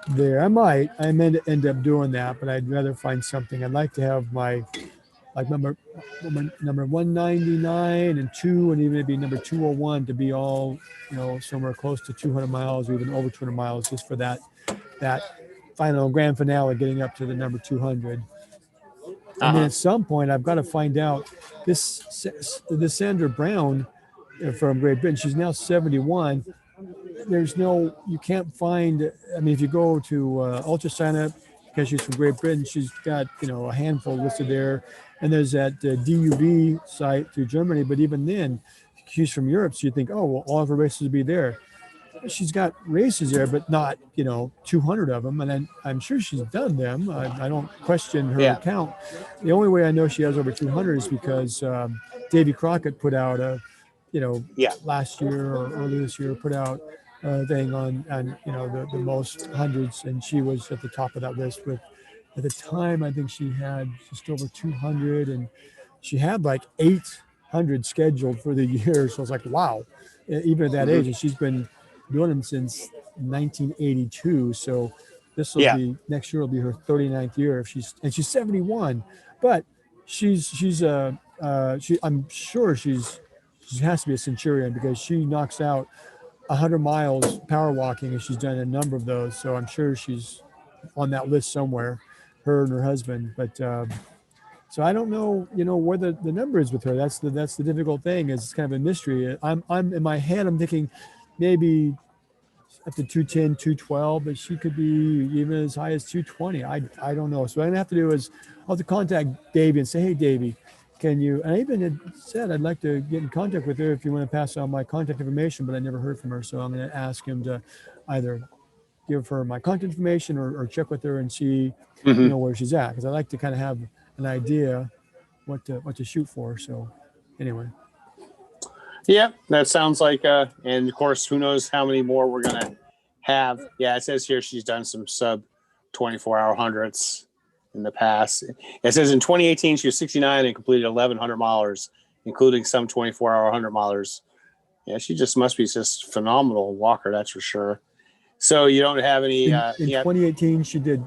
there. I might end up doing that, but I'd rather find something. I'd like to have my, like number 199 and 2, and even maybe number 201 to be all, you know, somewhere close to 200 miles or even over 200 miles, just for that final grand finale, getting up to the number 200. And then at some point, I've got to find out this Sandra Brown from Great Britain. She's now 71. You can't find. I mean, if you go to Ultra Sign Up, because she's from Great Britain, she's got, you know, a handful listed there, and there's that DUB site through Germany. But even then, she's from Europe, so you think, oh well, all of her races would be there. She's got races there, but not, you know, 200 of them. And I'm sure she's done them. I don't question her count. The only way I know she has over 200 is because Davy Crockett put out Yeah. last year or early this year put out a thing on the most hundreds, and she was at the top of that list with, at the time, I think she had just over 200, and she had like 800 scheduled for the year. So I was like, wow, even at that age, and she's been doing them since 1982. So this will Yeah. be, next year will be her 39th year if she's 71, but I'm sure she has to be a centurion because she knocks out 100 miles power walking, and she's done a number of those. So I'm sure she's on that list somewhere, her and her husband. But so I don't know, where the number is with her. That's the difficult thing. Is it's kind of a mystery. I'm in my head, I'm thinking maybe up to 210, 212, but she could be even as high as 220. I don't know. So what I'm gonna have to do is I'll have to contact Davey and say, hey, Davey, can you? And I even had said I'd like to get in contact with her if you want to pass on my contact information, but I never heard from her. So I'm going to ask him to either give her my contact information or check with her and see, where she's at, because I like to kind of have an idea what to shoot for. So anyway. Yeah, that sounds like, and of course, who knows how many more we're going to have. Yeah, it says here she's done some sub 24-hour hundreds in the past. It says in 2018, she was 69 and completed 1,100 miles, including some 24-hour 100 milers. Yeah, she just must be just phenomenal walker, that's for sure. So you don't have any. In 2018, she did.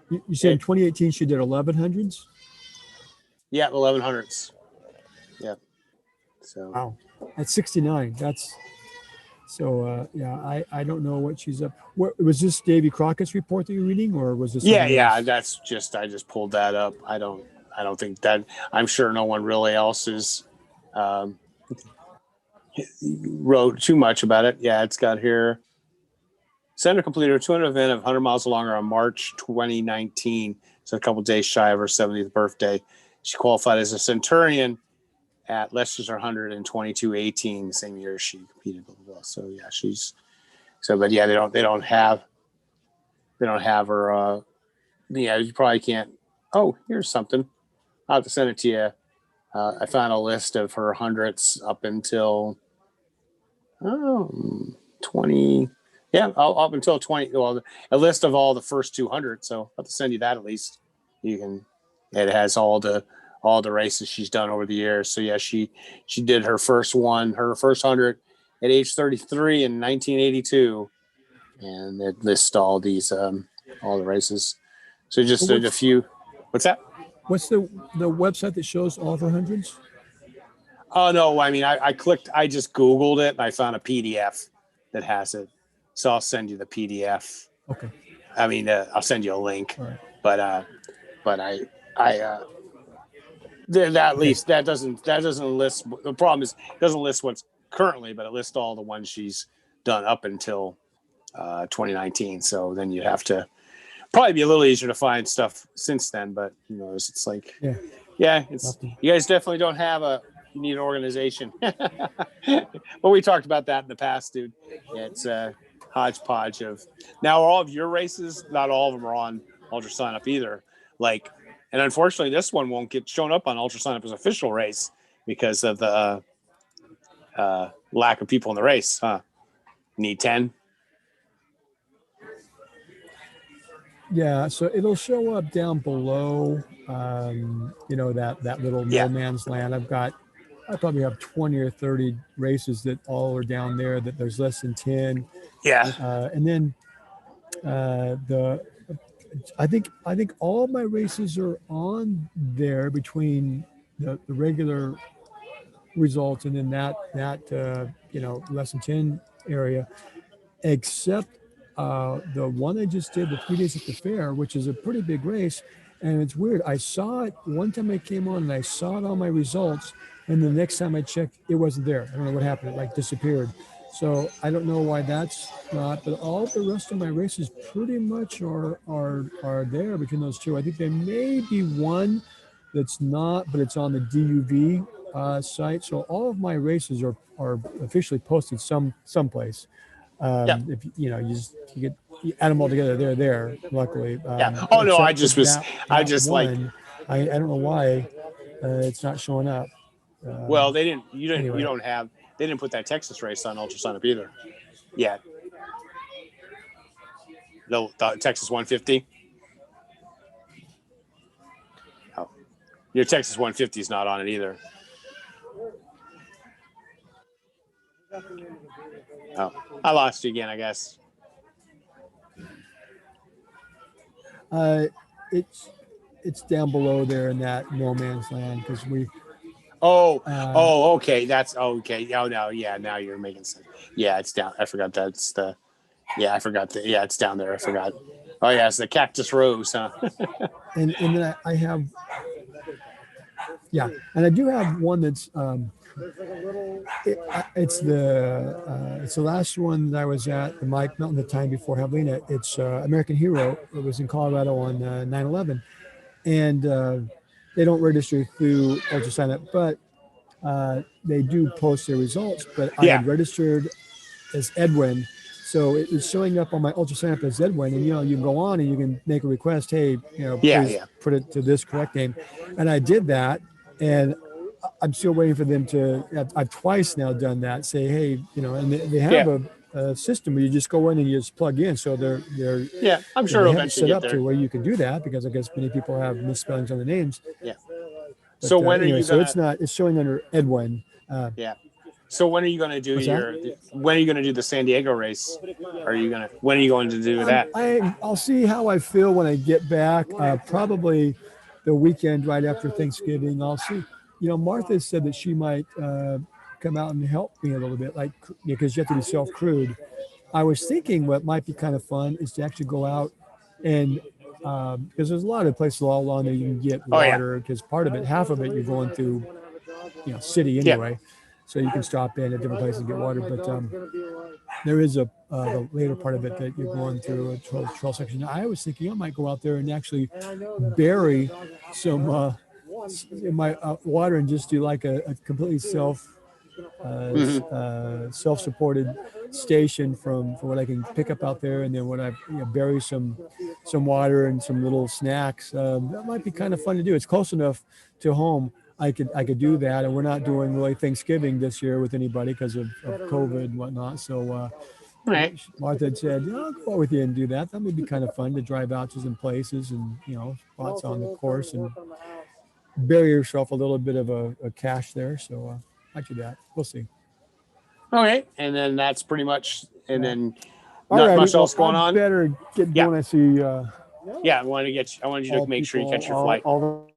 You said in 2018 she did 1,100s. Yeah, 1,100s. Yeah. So. Wow, at 69, that's. So yeah, I don't know what she's up. What was this Davy Crockett's report that you're reading, or was this? Yeah, that's just, I just pulled that up. I don't think that, I'm sure no one really else is wrote too much about it. Yeah, it's got here. Senator completed her 200 event of 100 miles longer on March 2019. So a couple days shy of her 70th birthday. She qualified as a centurion at Leicester 100 in 2218, the same year she competed. So yeah, but yeah, they don't have her. Yeah, you probably can't. Oh, here's something. I'll have to send it to you. I found a list of her hundreds up until 20. Yeah, up until 20. Well, a list of all the first 200. So I'll have to send you that at least. You can. It has all the races she's done over the years. So yeah, she did her first 100 at age 33 in 1982, and it lists all these all the races. So just a few. What's that? What's the website that shows all the hundreds? Oh no, I mean I just Googled it and I found a PDF that has it. So I'll send you the PDF. Okay. I mean I'll send you a link. All right. But at least that doesn't list. The problem is it doesn't list what's currently, but it lists all the ones she's done up until 2019. So then you have to probably be a little easier to find stuff since then. But it's like it's you guys definitely don't have you need an organization. But we talked about that in the past, dude. Yeah, it's a hodgepodge of. Now all of your races, not all of them are on Ultra Sign Up either. And unfortunately, this one won't get shown up on Ultra Sign Up as official race because of the lack of people in the race. Huh? Need 10. Yeah, so it'll show up down below. That little no man's land. I probably have 20 or 30 races that all are down there. That there's less than 10. Yeah. And then I think all of my races are on there between the regular results and then that less than 10 area, except the one I just did, the 3 days at the fair, which is a pretty big race. And it's weird. I saw it one time I came on and I saw it on my results. And the next time I checked, it wasn't there. I don't know what happened. It disappeared. So I don't know why that's not, but all the rest of my races pretty much are there between those two. I think there may be one that's not, but it's on the DUV site. So all of my races are officially posted someplace. If you add them all together, they're there. Luckily. Oh no, I don't know why it's not showing up. Well, they didn't. You didn't. Anyway. You don't have. They didn't put that Texas race on Ultra Sign Up either. Yeah. The Texas 150. Oh, your Texas 150 is not on it either. Oh, I lost you again, I guess. It's down below there in that no man's land because we. Okay. That's okay. Oh no, yeah. Now you're making sense. Yeah, it's down. I forgot that's the. Yeah, I forgot the. Yeah, it's down there. I forgot. Oh yeah, it's the Cactus Rose, huh? and then I have. Yeah, and I do have one that's. It's the last one that I was at the Mike Mountain the time before Javelina. It's American Hero. It was in Colorado on 9/11, and they don't register through Ultra Sign Up, but they do post their results. But I had registered as Edwin, so it was showing up on my Ultra Sign Up as Edwin, and you can go on and you can make a request. Hey, please put it to this correct name, and I did that, and I'm still waiting for them to. I've twice now done that. Say, hey, and they have a system where you just go in and you just plug in. So they're I'm sure they it'll have it set eventually up get there. to where you can do that because I guess many people have misspellings on the names. Yeah. But, so when anyway, are you? So it's not. It's showing under Edwin. So when are you going to do when are you going to do the San Diego race? When are you going to do that? I'll see how I feel when I get back. Probably the weekend right after Thanksgiving. I'll see. Martha said that she might come out and help me a little bit, because you have to be self-crewed. I was thinking what might be kind of fun is to actually go out and because there's a lot of places all along there you can get water because part of it, half of it, you're going through, city anyway. So you can stop in at different places and get water. But there is the later part of it that you're going through a trail section. I was thinking I might go out there and actually bury some in my water and just do like a completely self-supported station from what I can pick up out there, and then when I bury some water and some little snacks, that might be kind of fun to do. It's close enough to home. I could do that, and we're not doing really Thanksgiving this year with anybody because of COVID and whatnot. So Martha had said, I'll go with you and do that. That would be kind of fun to drive out to some places and spots on the course and bury yourself a little bit of a cache there. So I do that. We'll see. Okay, and then that's pretty much, and then not much else going on. Better get going. I see. I wanted you to make sure you catch your flight. All